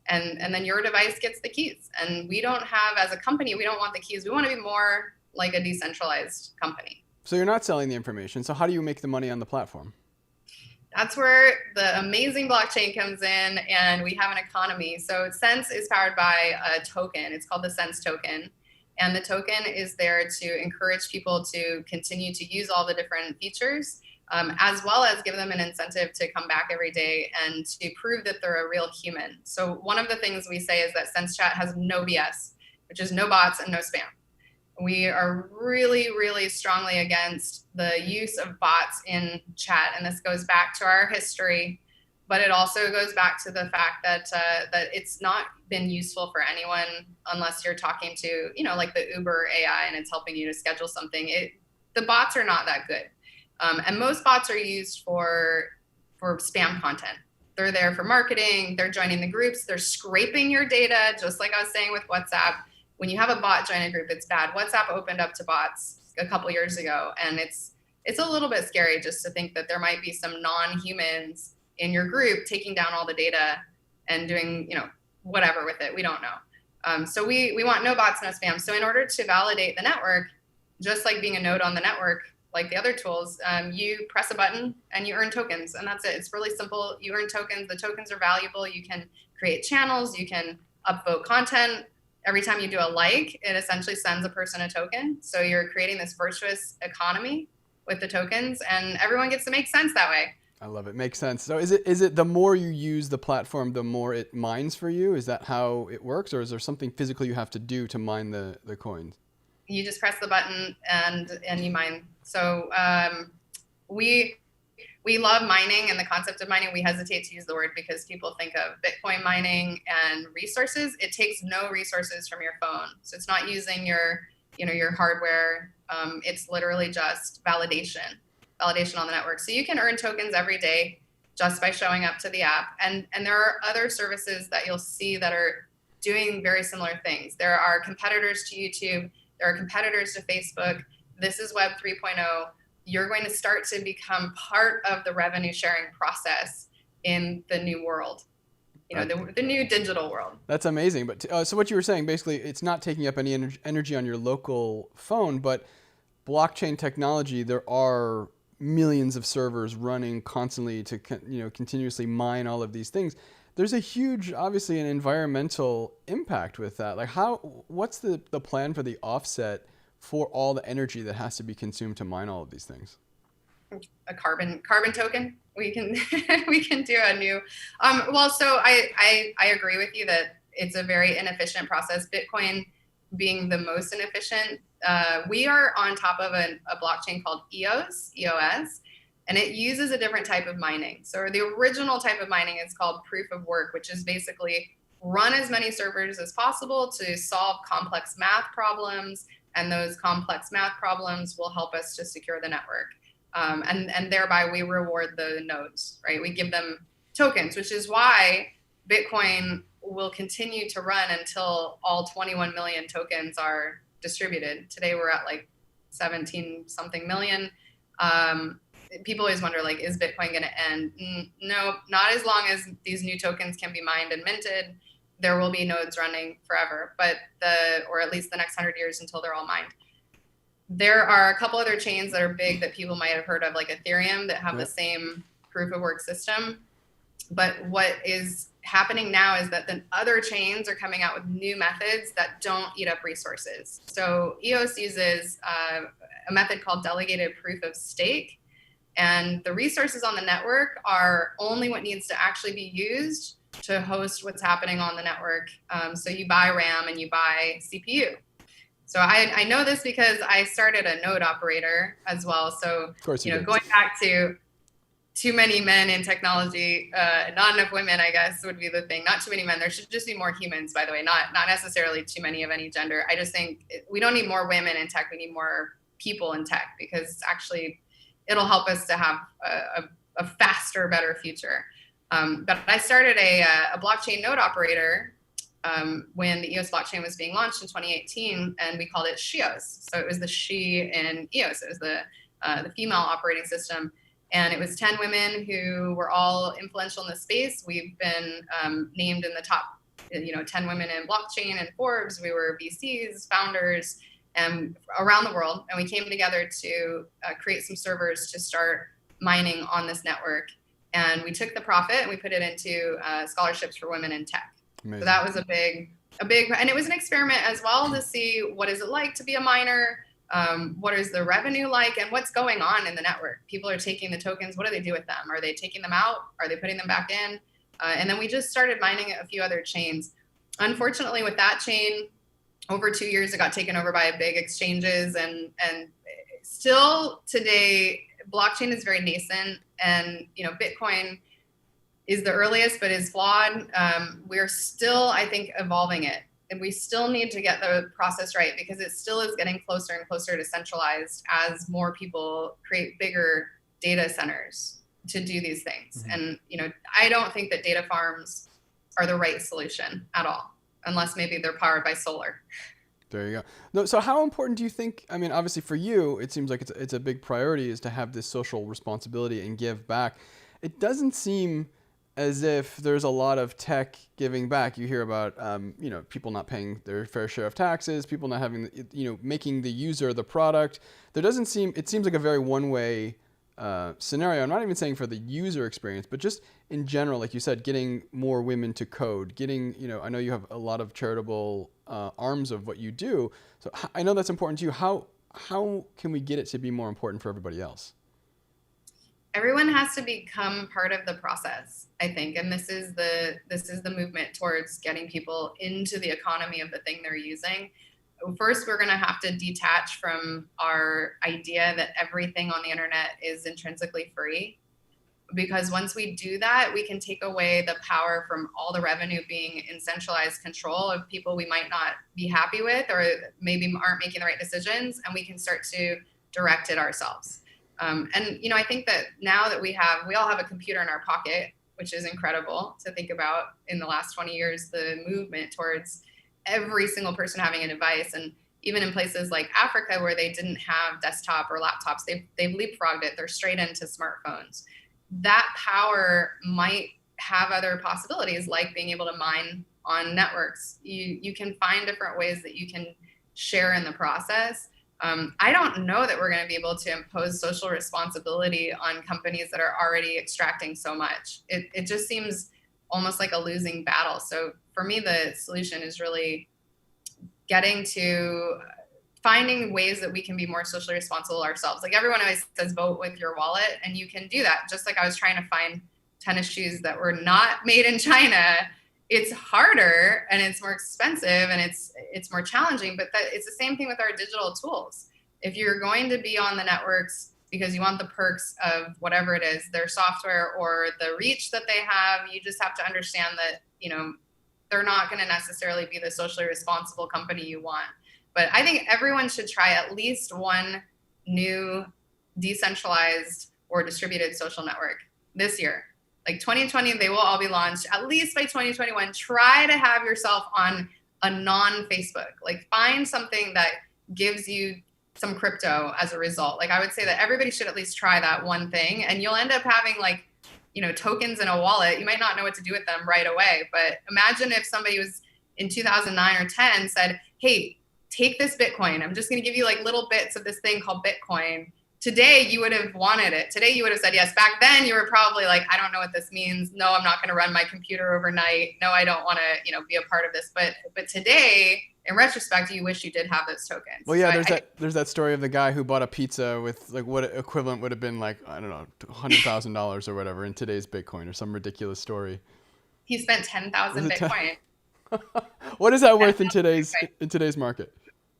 S2: And then your device gets the keys. And we don't have, as a company, we don't want the keys. We want to be more like a decentralized company.
S1: So you're not selling the information. So how do you make the money on the platform?
S2: That's where the amazing blockchain comes in, and we have an economy. So Sense is powered by a token. It's called the Sense token. And the token is there to encourage people to continue to use all the different features, as well as give them an incentive to come back every day and to prove that they're a real human. So one of the things we say is that SenseChat has no BS. which is no bots and no spam. We are really, really strongly against the use of bots in chat, and this goes back to our history, but it also goes back to the fact that that it's not been useful for anyone unless you're talking to, like the Uber AI and it's helping you to schedule something. The bots are not that good, and most bots are used for spam content. They're there for marketing. They're joining the groups. They're scraping your data, just like I was saying with WhatsApp. When you have a bot join a group, it's bad. WhatsApp opened up to bots a couple years ago, and it's a little bit scary just to think that there might be some non-humans in your group taking down all the data and doing, whatever with it. We don't know. So we want no bots, no spam. So in order to validate the network, just like being a node on the network, like the other tools, you press a button and you earn tokens, and that's it. It's really simple. You earn tokens. The tokens are valuable. You can create channels. You can upvote content. Every time you do a like, it essentially sends a person a token. So you're creating this virtuous economy with the tokens, and everyone gets to make sense that way.
S1: I love it. Makes sense. So is it the more you use the platform, the more it mines for you? Is that how it works, or is there something physical you have to do to mine the coins?
S2: You just press the button and you mine. So we love mining and the concept of mining. We hesitate to use the word because people think of Bitcoin mining and resources. It takes no resources from your phone. So it's not using your hardware. It's literally just validation on the network. So you can earn tokens every day just by showing up to the app. And there are other services that you'll see that are doing very similar things. There are competitors to YouTube. There are competitors to Facebook. This is Web 3.0. You're going to start to become part of the revenue sharing process in the new world, the new digital world.
S1: That's amazing. But so what you were saying, basically, it's not taking up any energy on your local phone, but blockchain technology, there are millions of servers running constantly to continuously mine all of these things. There's a huge, obviously, an environmental impact with that. Like, what's the plan for the offset for all the energy that has to be consumed to mine all of these things?
S2: A carbon token. We can we can do a new. So I agree with you that it's a very inefficient process. Bitcoin being the most inefficient. We are on top of a blockchain called EOS, and it uses a different type of mining. So the original type of mining is called proof of work, which is basically run as many servers as possible to solve complex math problems, and those complex math problems will help us to secure the network. And thereby we reward the nodes, right? We give them tokens, which is why Bitcoin will continue to run until all 21 million tokens are distributed. Today we're at like 17 something million. People always wonder, like, is Bitcoin going to end? No, not as long as these new tokens can be mined and minted. There will be nodes running forever, or at least the next 100 years until they're all mined. There are a couple other chains that are big that people might have heard of, like Ethereum, that have the same proof of work system. But what is happening now is that the other chains are coming out with new methods that don't eat up resources. So EOS uses a method called delegated proof of stake. And the resources on the network are only what needs to actually be used to host what's happening on the network. So you buy RAM and you buy CPU. So I know this because I started a node operator as well. So,
S1: of course
S2: going back to too many men in technology, not enough women, I guess, would be the thing. Not too many men. There should just be more humans, by the way, not necessarily too many of any gender. I just think we don't need more women in tech. We need more people in tech, because actually it'll help us to have a faster, better future. But I started a blockchain node operator when the EOS blockchain was being launched in 2018, and we called it SheOS. So it was the she in EOS. It was the female operating system. And it was 10 women who were all influential in the space. We've been named in the top 10 women in blockchain and Forbes. We were VCs, founders, and around the world. And we came together to create some servers to start mining on this network. And we took the profit and we put it into scholarships for women in tech. Amazing. So that was a big, and it was an experiment as well to see what is it like to be a miner. What is the revenue like, and what's going on in the network? People are taking the tokens. What do they do with them? Are they taking them out? Are they putting them back in? And then we just started mining a few other chains. Unfortunately, with that chain, over 2 years, it got taken over by big exchanges, and still today, blockchain is very nascent, and Bitcoin is the earliest, but is flawed. We're still, I think, evolving it, and we still need to get the process right, because it still is getting closer and closer to centralized as more people create bigger data centers to do these things. And I don't think that data farms are the right solution at all, unless maybe they're powered by solar.
S1: There you go. No, so how important do you think, I mean, obviously for you, it seems like it's a big priority is to have this social responsibility and give back. It doesn't seem as if there's a lot of tech giving back. You hear about, people not paying their fair share of taxes, people not having, making the user the product. It seems like a very one-way scenario. I'm not even saying for the user experience, but just in general, like you said, getting more women to code, I know you have a lot of charitable arms of what you do. So I know that's important to you. How can we get it to be more important for everybody else?
S2: Everyone has to become part of the process, I think, and this is the movement towards getting people into the economy of the thing they're using. First, we're going to have to detach from our idea that everything on the internet is intrinsically free, because once we do that, we can take away the power from all the revenue being in centralized control of people we might not be happy with, or maybe aren't making the right decisions, and we can start to direct it ourselves. I think that now that we all have a computer in our pocket, which is incredible to think about. In the last 20 years, the movement towards every single person having a device, and even in places like Africa where they didn't have desktop or laptops, they've leapfrogged it. They're straight into smartphones. That power might have other possibilities, like being able to mine on networks. You can find different ways that you can share in the process. I don't know that we're going to be able to impose social responsibility on companies that are already extracting so much. It just seems almost like a losing battle. So for me, the solution is really getting to finding ways that we can be more socially responsible ourselves. Like everyone always says, vote with your wallet, and you can do that. Just like I was trying to find tennis shoes that were not made in China. It's harder and it's more expensive and it's more challenging, but it's the same thing with our digital tools. If you're going to be on the networks because you want the perks of whatever it is, their software or the reach that they have, you just have to understand that, they're not going to necessarily be the socially responsible company you want. But I think everyone should try at least one new decentralized or distributed social network this year. Like 2020, they will all be launched. At least by 2021, try to have yourself on a non-Facebook. Like find something that gives you some crypto as a result. Like I would say that everybody should at least try that one thing, and you'll end up having tokens in a wallet. You might not know what to do with them right away, but imagine if somebody was in 2009 or 10 said, hey, take this Bitcoin. I'm just going to give you like little bits of this thing called Bitcoin. Today, you would have wanted it. Today, you would have said yes. Back then, you were probably like, I don't know what this means. No, I'm not going to run my computer overnight. No, I don't want to, be a part of this. But today, in retrospect, you wish you did have those tokens.
S1: Well, yeah, there's that story of the guy who bought a pizza with like what equivalent would have been like, I don't know, $100,000 or whatever in today's Bitcoin, or some ridiculous story.
S2: He spent 10,000 Bitcoin.
S1: What is that worth in today's market?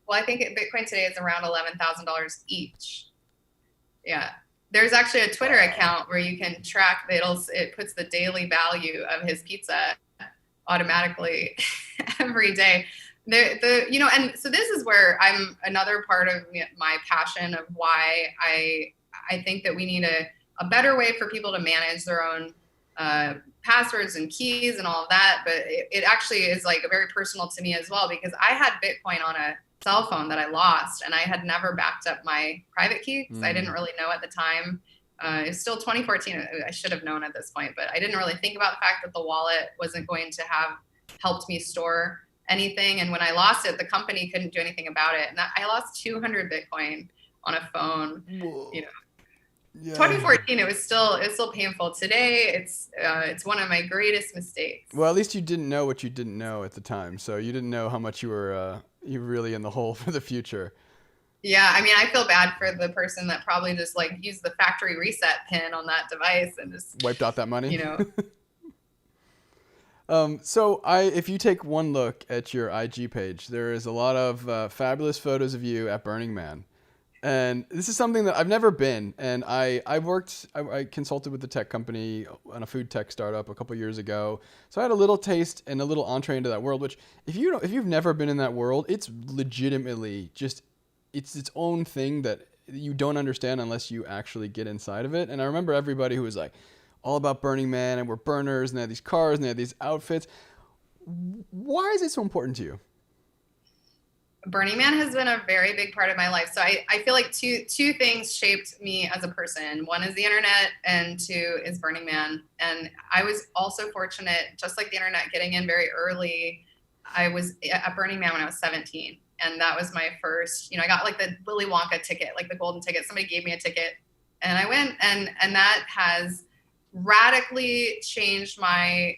S2: Well, I think Bitcoin today is around $11,000 each. Yeah. There's actually a Twitter account where you can track, it puts the daily value of his pizza automatically every day. And so this is where I'm another part of my passion of why I think that we need a better way for people to manage their own passwords and keys and all of that. But it actually is like very personal to me as well, because I had Bitcoin on a cell phone that I lost, and I had never backed up my private key because I didn't really know at the time. It's still 2014. I should have known at this point, but I didn't really think about the fact that the wallet wasn't going to have helped me store anything. And when I lost it, the company couldn't do anything about it. And I lost 200 Bitcoin on a phone.
S1: Whoa.
S2: Yeah. 2014, it's still painful. Today, it's one of my greatest mistakes.
S1: Well, at least you didn't know what you didn't know at the time, so you didn't know how much you were really in the hole for the future.
S2: Yeah, I mean, I feel bad for the person that probably just like used the factory reset pin on that device and just
S1: wiped out that money. If you take one look at your IG page, there is a lot of fabulous photos of you at Burning Man. And this is something that I've never been. And I consulted with the tech company on a food tech startup a couple years ago. So I had a little taste and a little entree into that world, which if you've never been in that world, it's legitimately just, it's its own thing that you don't understand unless you actually get inside of it. And I remember everybody who was like all about Burning Man and we're burners and they had these cars and they had these outfits. Why is it so important to you?
S2: Burning Man has been a very big part of my life. So I feel like two things shaped me as a person. One is the internet, and two is Burning Man. And I was also fortunate, just like the internet, getting in very early. I was at Burning Man when I was 17. And that was my first, I got like the Willy Wonka ticket, like the golden ticket. Somebody gave me a ticket and I went, and that has radically changed my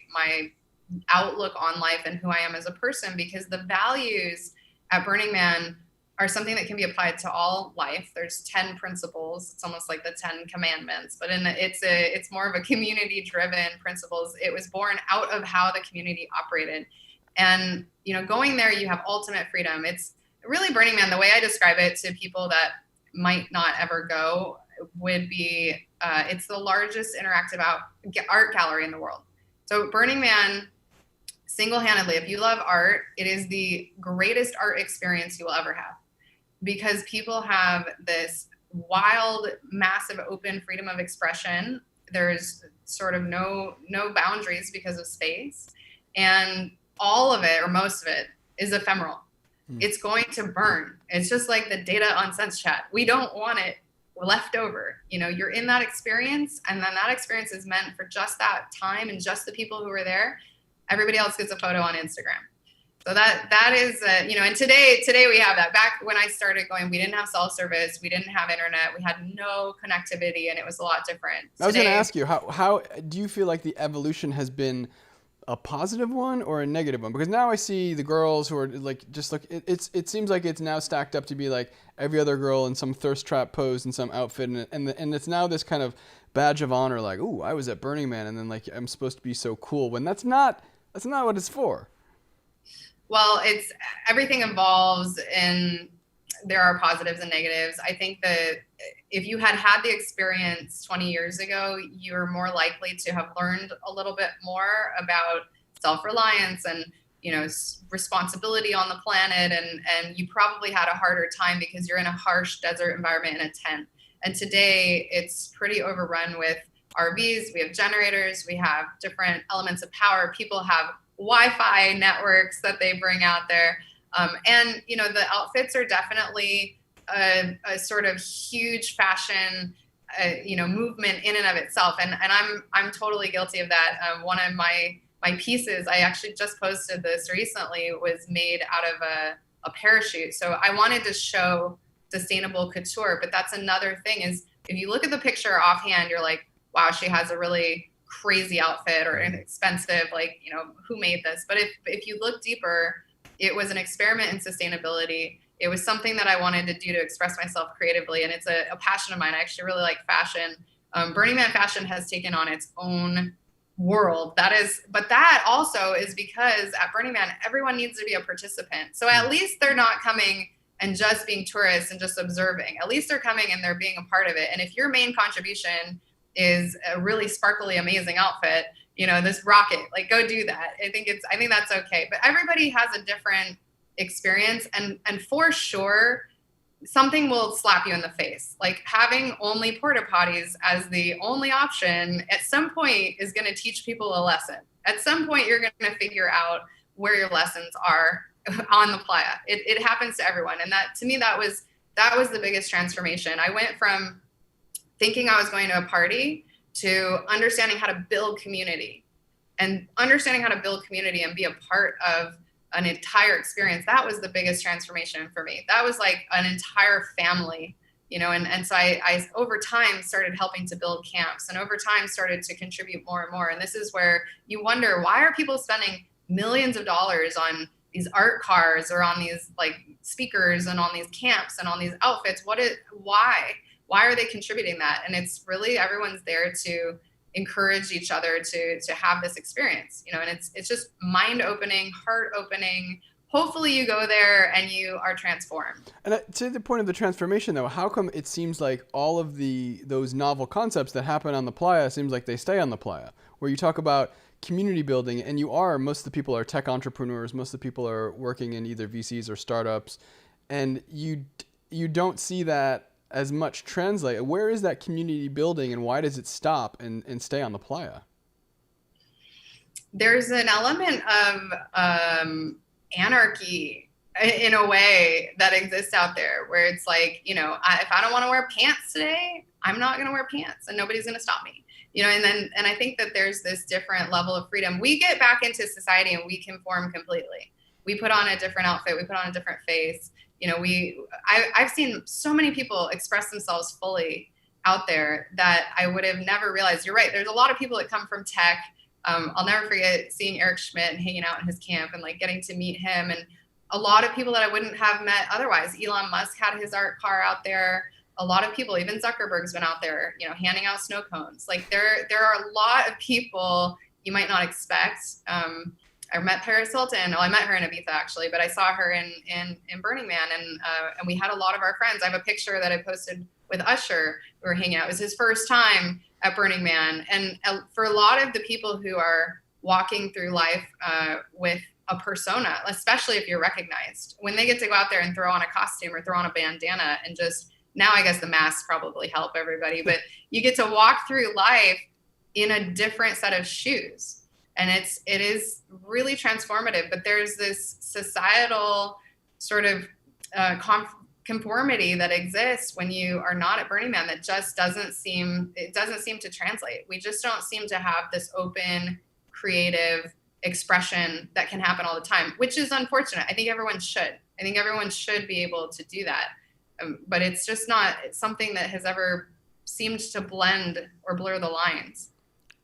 S2: outlook on life and who I am as a person, because the values at Burning Man are something that can be applied to all life. There's 10 principles. It's almost like the 10 commandments, but it's more of a community driven principles. It was born out of how the community operated. And, going there, you have ultimate freedom. It's really Burning Man. The way I describe it to people that might not ever go would be, it's the largest interactive art gallery in the world. So Burning Man, single-handedly, if you love art, it is the greatest art experience you will ever have, because people have this wild, massive, open freedom of expression. There's sort of no boundaries because of space, and all of it, or most of it, is ephemeral. It's going to burn. It's just like the data on Sense Chat. We don't want it left over. You're in that experience, and then that experience is meant for just that time and just the people who are there. Everybody else gets a photo on Instagram. So that is, and today we have that. Back when I started going, we didn't have cell service, we didn't have internet, we had no connectivity, and it was a lot different.
S1: I was going to ask you, how do you feel like the evolution has been a positive one or a negative one? Because now I see the girls who are like, just look, it seems like it's now stacked up to be like every other girl in some thirst trap pose in some outfit, and it's now this kind of badge of honor, like, ooh, I was at Burning Man, and then like I'm supposed to be so cool, when that's not what it's for.
S2: Well, it's everything evolves, and there are positives and negatives. I think that if you had the experience 20 years ago, you're more likely to have learned a little bit more about self-reliance and responsibility on the planet, and you probably had a harder time because you're in a harsh desert environment in a tent. And today it's pretty overrun with RVs, we have generators, we have different elements of power. People have Wi-Fi networks that they bring out there. And, the outfits are definitely a sort of huge fashion, movement in and of itself. And I'm totally guilty of that. One of my pieces, I actually just posted this recently, was made out of a parachute. So I wanted to show sustainable couture, but that's another thing is, if you look at the picture offhand, you're like, wow, she has a really crazy outfit or an expensive, like, who made this? But if you look deeper, it was an experiment in sustainability. It was something that I wanted to do to express myself creatively. And it's a passion of mine. I actually really like fashion. Burning Man fashion has taken on its own world. But that also is because at Burning Man, everyone needs to be a participant. So at least they're not coming and just being tourists and just observing. At least they're coming and they're being a part of it. And if your main contribution is a really sparkly, amazing outfit, this rocket, like, go do that. I think that's okay. But everybody has a different experience, and for sure, something will slap you in the face. Like, having only porta potties as the only option at some point is going to teach people a lesson. At some point, you're going to figure out where your lessons are on the playa. It happens to everyone. And that, to me, that was the biggest transformation. I went from thinking I was going to a party to understanding how to build community, and understanding how to build community and be a part of an entire experience. That was the biggest transformation for me. That was like an entire family, and so I over time started helping to build camps, and over time started to contribute more and more. And this is where you wonder, why are people spending millions of dollars on these art cars or on these like speakers and on these camps and on these outfits? Why are they contributing that? And it's really, everyone's there to encourage each other to have this experience, you know, and it's just mind opening, heart opening. Hopefully you go there and you are transformed.
S1: And to the point of the transformation, though, how come it seems like all of those novel concepts that happen on the playa seems like they stay on the playa, where you talk about community building, and most of the people are tech entrepreneurs, most of the people are working in either VCs or startups, and you don't see that as much translate. Where is that community building, and why does it stop and stay on the playa?
S2: There's an element of anarchy in a way that exists out there, where it's like, you know, if I don't want to wear pants today, I'm not going to wear pants and nobody's going to stop me, you know. And I think that there's this different level of freedom. We get back into society and we conform completely. We put on a different outfit, we put on a different face, you know. I've seen so many people express themselves fully out there that I would have never realized. You're right, there's a lot of people that come from tech. I'll never forget seeing Eric Schmidt and hanging out in his camp and like getting to meet him, and a lot of people that I wouldn't have met otherwise. Elon Musk had his art car out there. A lot of people, even Zuckerberg's been out there, you know, handing out snow cones. Like there are a lot of people you might not expect. I met Paris Hilton. Well, I met her in Ibiza actually, but I saw her in Burning Man, and we had a lot of our friends. I have a picture that I posted with Usher. We were hanging out. It was his first time at Burning Man, and for a lot of the people who are walking through life with a persona, especially if you're recognized, when they get to go out there and throw on a costume or throw on a bandana, and just now, I guess the masks probably help everybody, but you get to walk through life in a different set of shoes. And it is really transformative, but there's this societal sort of conformity that exists when you are not at Burning Man that just doesn't seem to translate. We just don't seem to have this open, creative expression that can happen all the time, which is unfortunate. I think everyone should be able to do that. But it's just not, it's something that has ever seemed to blend or blur the lines.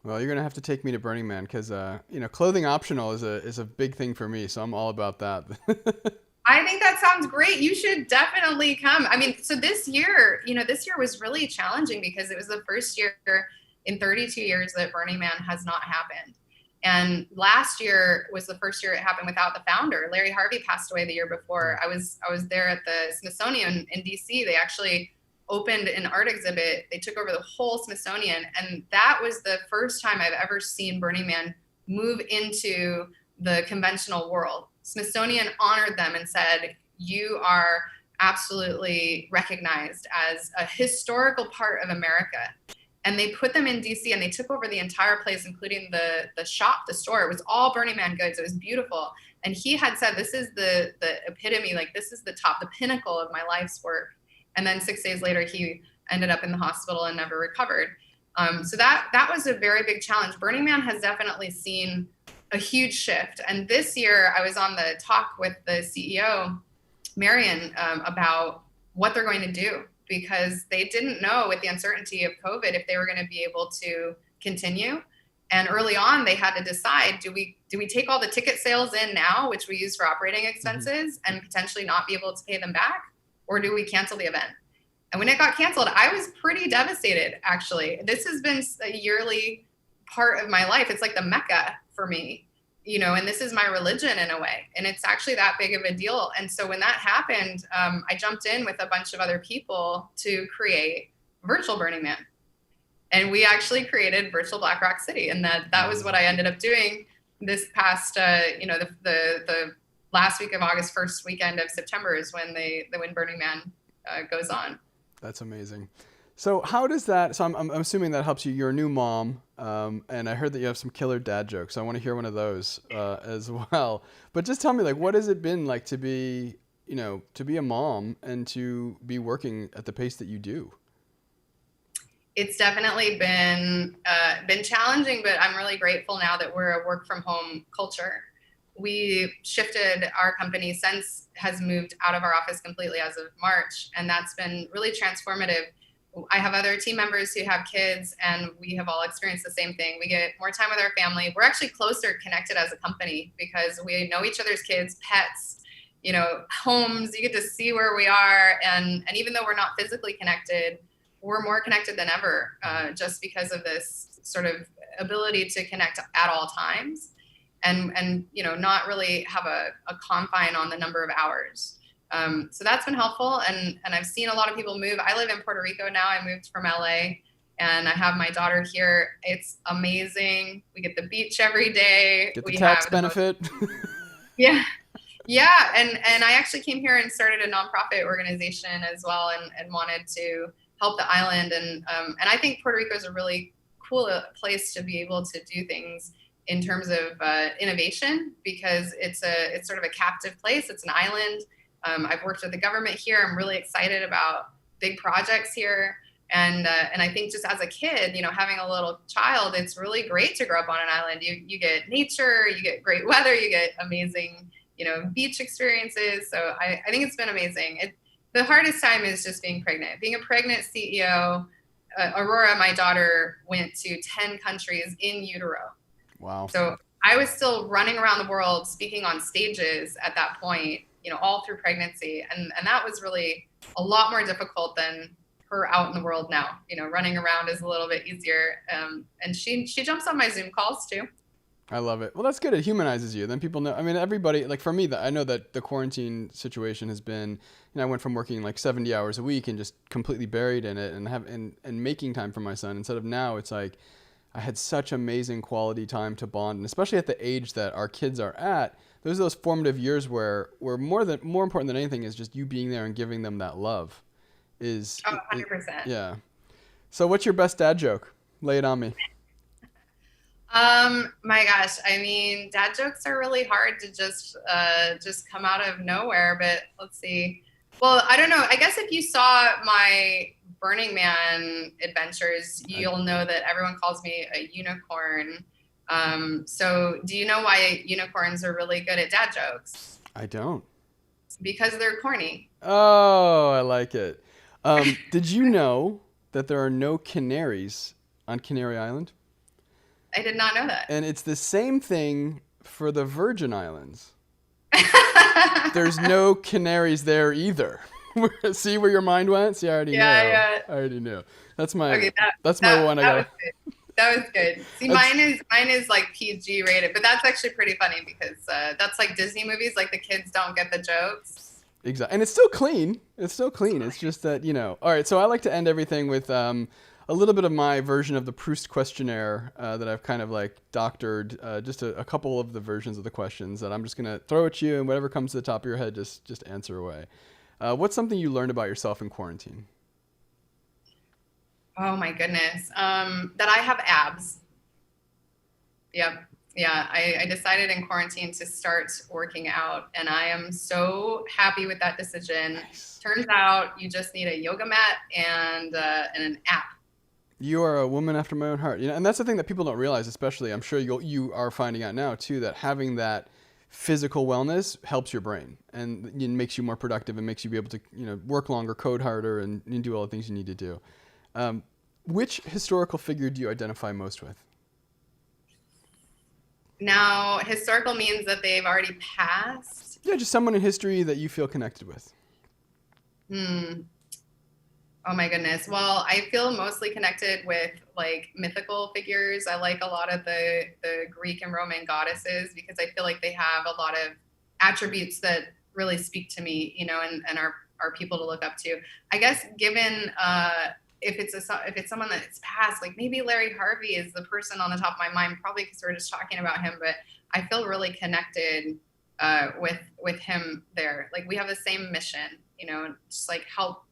S1: Well, you're gonna have to take me to Burning Man because you know, clothing optional is a big thing for me, so I'm all about that.
S2: I think that sounds great. You should definitely come. I mean, so this year was really challenging because it was the first year in 32 years that Burning Man has not happened. And last year was the first year it happened without the founder. Larry Harvey passed away the year before. I was there at the Smithsonian in DC. They actually opened an art exhibit. They took over the whole Smithsonian. And that was the first time I've ever seen Burning Man move into the conventional world. Smithsonian honored them and said, you are absolutely recognized as a historical part of America. And they put them in DC and they took over the entire place, including the shop, the store. It was all Burning Man goods. It was beautiful. And he had said, this is the epitome, like this is the top, the pinnacle of my life's work. And then 6 days later, he ended up in the hospital and never recovered. So that was a very big challenge. Burning Man has definitely seen a huge shift. And this year I was on the talk with the CEO, Marion, about what they're going to do, because they didn't know with the uncertainty of COVID if they were going to be able to continue. And early on, they had to decide, do we take all the ticket sales in now, which we use for operating expenses, and potentially not be able to pay them back? Or do we cancel the event? And when it got canceled, I was pretty devastated, actually. This has been a yearly part of my life. It's like the Mecca for me, you know, and this is my religion in a way. And it's actually that big of a deal. And so when that happened, I jumped in with a bunch of other people to create virtual Burning Man. And we actually created virtual Black Rock City. And that was what I ended up doing this past, the last week of August, first weekend of September is when when Burning Man goes on.
S1: That's amazing. So how does that? So I'm assuming that helps you. You're a new mom, and I heard that you have some killer dad jokes. I want to hear one of those as well. But just tell me, like, what has it been like to be, you know, to be a mom and to be working at the pace that you do?
S2: It's definitely been challenging, but I'm really grateful now that we're a work from home culture. We shifted our company, Sense has moved out of our office completely as of March, and that's been really transformative. I have other team members who have kids, and we have all experienced the same thing. We get more time with our family. We're actually closer connected as a company because we know each other's kids, pets, you know, homes. You get to see where we are, and even though we're not physically connected, we're more connected than ever, just because of this sort of ability to connect at all times, and not really have a confine on the number of hours. So that's been helpful, and I've seen a lot of people move. I live in Puerto Rico now. I moved from LA, and I have my daughter here. It's amazing. We get the beach every day.
S1: Get the
S2: We
S1: tax
S2: have
S1: benefit.
S2: yeah, yeah, and I actually came here and started a nonprofit organization as well, and wanted to help the island, and I think Puerto Rico is a really cool place to be able to do things in terms of innovation, because it's sort of a captive place. It's an island. I've worked with the government here. I'm really excited about big projects here. And I think just as a kid, having a little child, it's really great to grow up on an island. You get nature, you get great weather, you get amazing, beach experiences. So I think it's been amazing. The hardest time is just being pregnant. Being a pregnant CEO, Aurora, my daughter, went to 10 countries in utero.
S1: Wow.
S2: So I was still running around the world speaking on stages at that point, all through pregnancy. And that was really a lot more difficult than her out in the world now. Running around is a little bit easier. And she jumps on my Zoom calls too.
S1: I love it. Well, that's good. It humanizes you. Then people know. I mean, everybody, like for me, I know that the quarantine situation has been, I went from working like 70 hours a week and just completely buried in it, and making time for my son, instead of now it's like I had such amazing quality time to bond. And especially at the age that our kids are at, those formative years where more important than anything is just you being there and giving them that love is
S2: 100%.
S1: yeah. So what's your best dad joke? Lay it on me.
S2: My gosh, I mean, dad jokes are really hard to just come out of nowhere, but let's see. Well, I don't know. I guess if you saw my Burning Man adventures, you'll know that everyone calls me a unicorn. So do you know why unicorns are really good at dad jokes?
S1: I don't.
S2: Because they're corny.
S1: Oh, I like it. Did you know that there are no canaries on Canary Island?
S2: I did not know that.
S1: And it's the same thing for the Virgin Islands. There's no canaries there either. See where your mind went? See, I already knew.
S2: Yeah.
S1: I already knew. That's my
S2: Okay,
S1: my one. I got.
S2: That was good. See, mine is like PG rated, but that's actually pretty funny because that's like Disney movies. Like the kids don't get the jokes.
S1: Exactly, and it's still clean. It's just that All right, so I like to end everything with a little bit of my version of the Proust questionnaire that I've kind of like doctored. Just a couple of the versions of the questions that I'm just gonna throw at you, and whatever comes to the top of your head, just answer away. What's something you learned about yourself in quarantine?
S2: Oh my goodness, that I have abs. Yep. Yeah, I decided in quarantine to start working out, and I am so happy with that decision.
S1: Nice.
S2: Turns out you just need a yoga mat and an app.
S1: You are a woman after my own heart. And that's the thing that people don't realize, especially I'm sure you are finding out now too, that having that physical wellness helps your brain and it makes you more productive and makes you be able to work longer, code harder, and do all the things you need to do. Which historical figure do you identify most with?
S2: Now, historical means that they've already passed.
S1: Yeah, just someone in history that you feel connected with.
S2: Oh my goodness. Well, I feel mostly connected with like mythical figures. I like a lot of the Greek and Roman goddesses because I feel like they have a lot of attributes that really speak to me, and are people to look up to. I guess given if it's someone that's passed, like maybe Larry Harvey is the person on the top of my mind, probably because we're just talking about him, but I feel really connected with him there. Like we have the same mission, just like help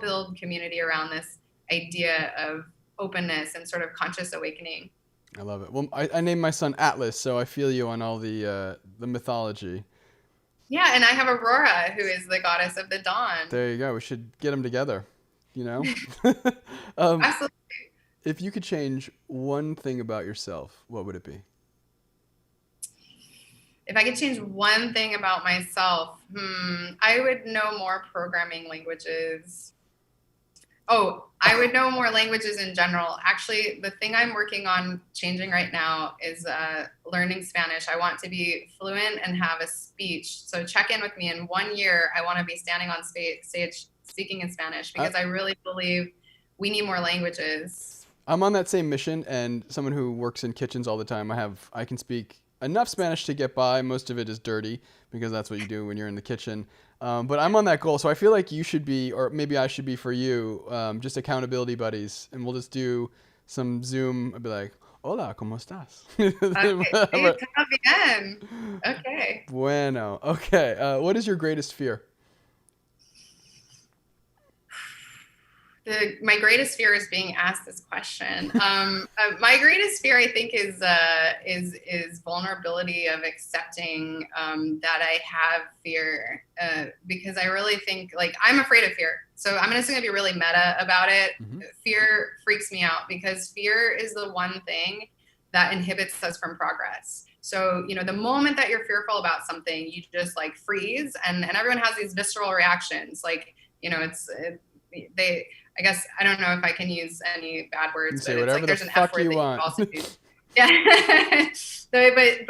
S2: build community around this idea of openness and sort of conscious awakening.
S1: I love it. Well, I named my son Atlas, so I feel you on all the mythology.
S2: Yeah, and I have Aurora, who is the goddess of the dawn.
S1: There you go. We should get them together.
S2: Absolutely.
S1: If you could change one thing about yourself, what would it be?
S2: If I could change one thing about myself, I would know more programming languages. Oh, I would know more languages in general. Actually, the thing I'm working on changing right now is learning Spanish. I want to be fluent and have a speech. So check in with me in 1 year. I want to be standing on stage speaking in Spanish because I really believe we need more languages.
S1: I'm on that same mission, and someone who works in kitchens all the time. I can speak enough Spanish to get by. Most of it is dirty because that's what you do when you're in the kitchen. But I'm on that goal, so I feel like you should be, or maybe I should be for you, just accountability buddies, and we'll just do some Zoom. I'll be like, "Hola, cómo estás?"
S2: Okay, sí, está bien. Okay.
S1: Bueno. Okay. What is your greatest fear?
S2: My greatest fear is being asked this question. My greatest fear, I think, is vulnerability of accepting that I have fear, because I really think, like, I'm afraid of fear. So I'm just going to be really meta about it.
S1: Mm-hmm.
S2: Fear freaks me out because fear is the one thing that inhibits us from progress. So, the moment that you're fearful about something, you just like freeze, and everyone has these visceral reactions. Like, I guess I don't know if I can use any bad words, but it's like there's an F word that you can also use. Yeah. So, but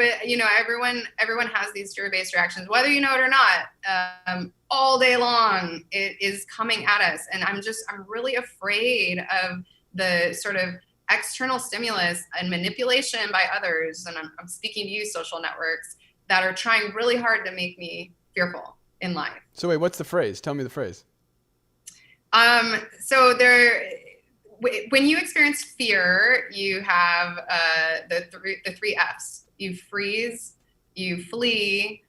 S2: everyone has these fear-based reactions, whether you know it or not. All day long, it is coming at us, and I'm really afraid of the sort of external stimulus and manipulation by others. And I'm speaking to you, social networks, that are trying really hard to make me fearful in life.
S1: So wait, what's the phrase? Tell me the phrase.
S2: So when you experience fear, you have the three Fs. You freeze, you flee,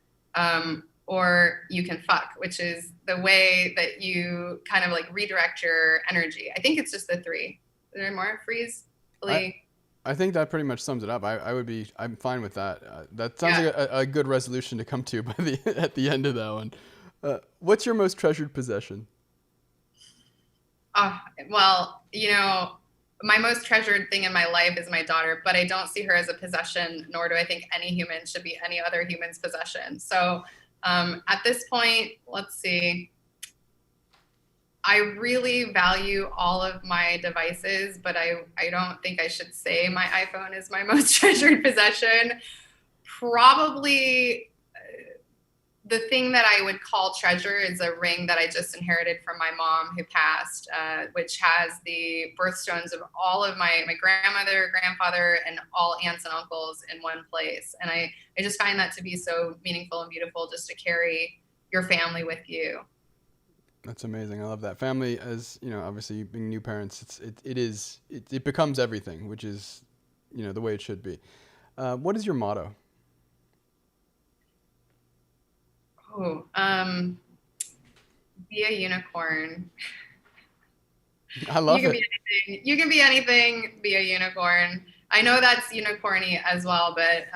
S2: or you can fuck, which is the way that you kind of like redirect your energy. I think it's just the three. Is there more? Freeze, flee.
S1: I think that pretty much sums it up. I'm fine with that. That sounds like a good resolution to come to at the end of that one. What's your most treasured possession?
S2: Well, my most treasured thing in my life is my daughter, but I don't see her as a possession, nor do I think any human should be any other human's possession. So at this point, let's see. I really value all of my devices, but I don't think I should say my iPhone is my most treasured possession. Probably the thing that I would call treasure is a ring that I just inherited from my mom who passed, which has the birthstones of all of my grandmother, grandfather, and all aunts and uncles in one place. And I just find that to be so meaningful and beautiful, just to carry your family with you.
S1: That's amazing. I love that. Family, as obviously being new parents, it becomes everything, which is, the way it should be. What is your motto?
S2: Be a unicorn.
S1: I love it.
S2: You can be anything, be a unicorn. I know that's unicorny as well, but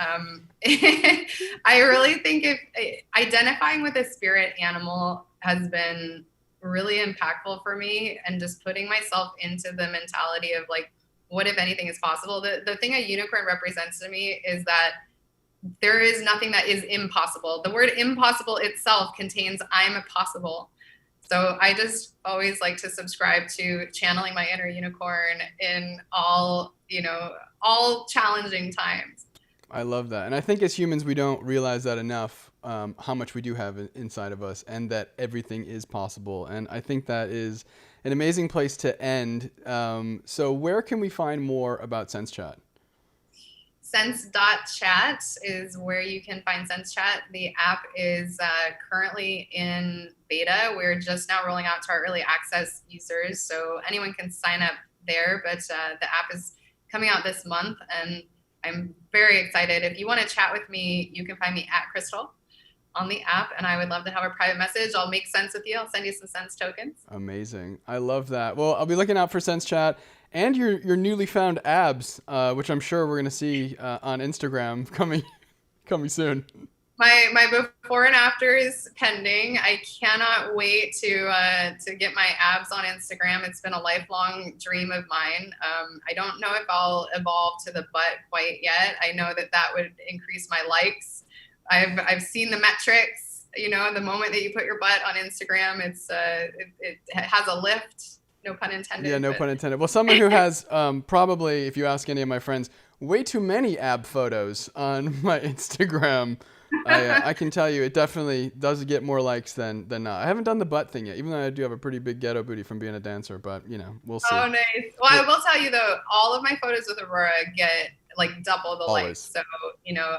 S2: I really think if identifying with a spirit animal has been really impactful for me, and just putting myself into the mentality of like, what if anything is possible? The thing a unicorn represents to me is that there is nothing that is impossible. The word impossible itself contains I'm a possible. So I just always like to subscribe to channeling my inner unicorn in all challenging times.
S1: I love that. And I think as humans, we don't realize that enough, how much we do have inside of us, and that everything is possible. And I think that is an amazing place to end. So where can we find more about SenseChat?
S2: Sense.chat is where you can find SenseChat. The app is currently in beta. We're just now rolling out to our early access users, so anyone can sign up there. But the app is coming out this month, and I'm very excited. If you want to chat with me, you can find me at Crystal on the app, and I would love to have a private message. I'll make sense with you. I'll send you some sense tokens.
S1: Amazing. I love that. Well, I'll be looking out for SenseChat and your newly found abs, which I'm sure we're going to see on Instagram coming soon.
S2: My before and after is pending. I cannot wait to get my abs on Instagram. It's been a lifelong dream of mine. I don't know if I'll evolve to the butt quite yet. I know that would increase my likes. I've seen the metrics. The moment that you put your butt on Instagram, it has a lift. No pun intended.
S1: Yeah, no pun intended. Well, someone who has probably, if you ask any of my friends, way too many ab photos on my Instagram. I can tell you, it definitely does get more likes than not. I haven't done the butt thing yet, even though I do have a pretty big ghetto booty from being a dancer. But we'll see.
S2: Oh, nice. Well, I will tell you though, all of my photos with Aurora get like double the
S1: Always.
S2: likes. So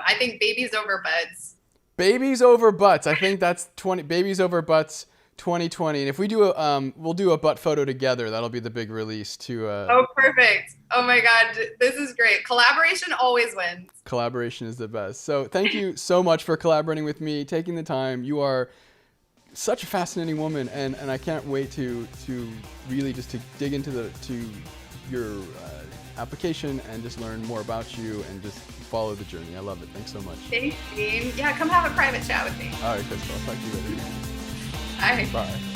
S2: I think babies over butts.
S1: Babies over butts. I think that's babies over butts 2020. And if we do we'll do a butt photo together. That'll be the big release to.
S2: Oh, perfect. Oh my God, this is great. Collaboration always wins.
S1: Collaboration is the best. So thank you so much for collaborating with me, taking the time. You are such a fascinating woman, and I can't wait to really just to dig into your application and just learn more about you and just follow the journey. I love it. Thanks so much.
S2: Thanks, Dean. Yeah, come have a private chat with me.
S1: All right, Crystal. I'll talk to you later.
S2: Bye.
S1: Bye.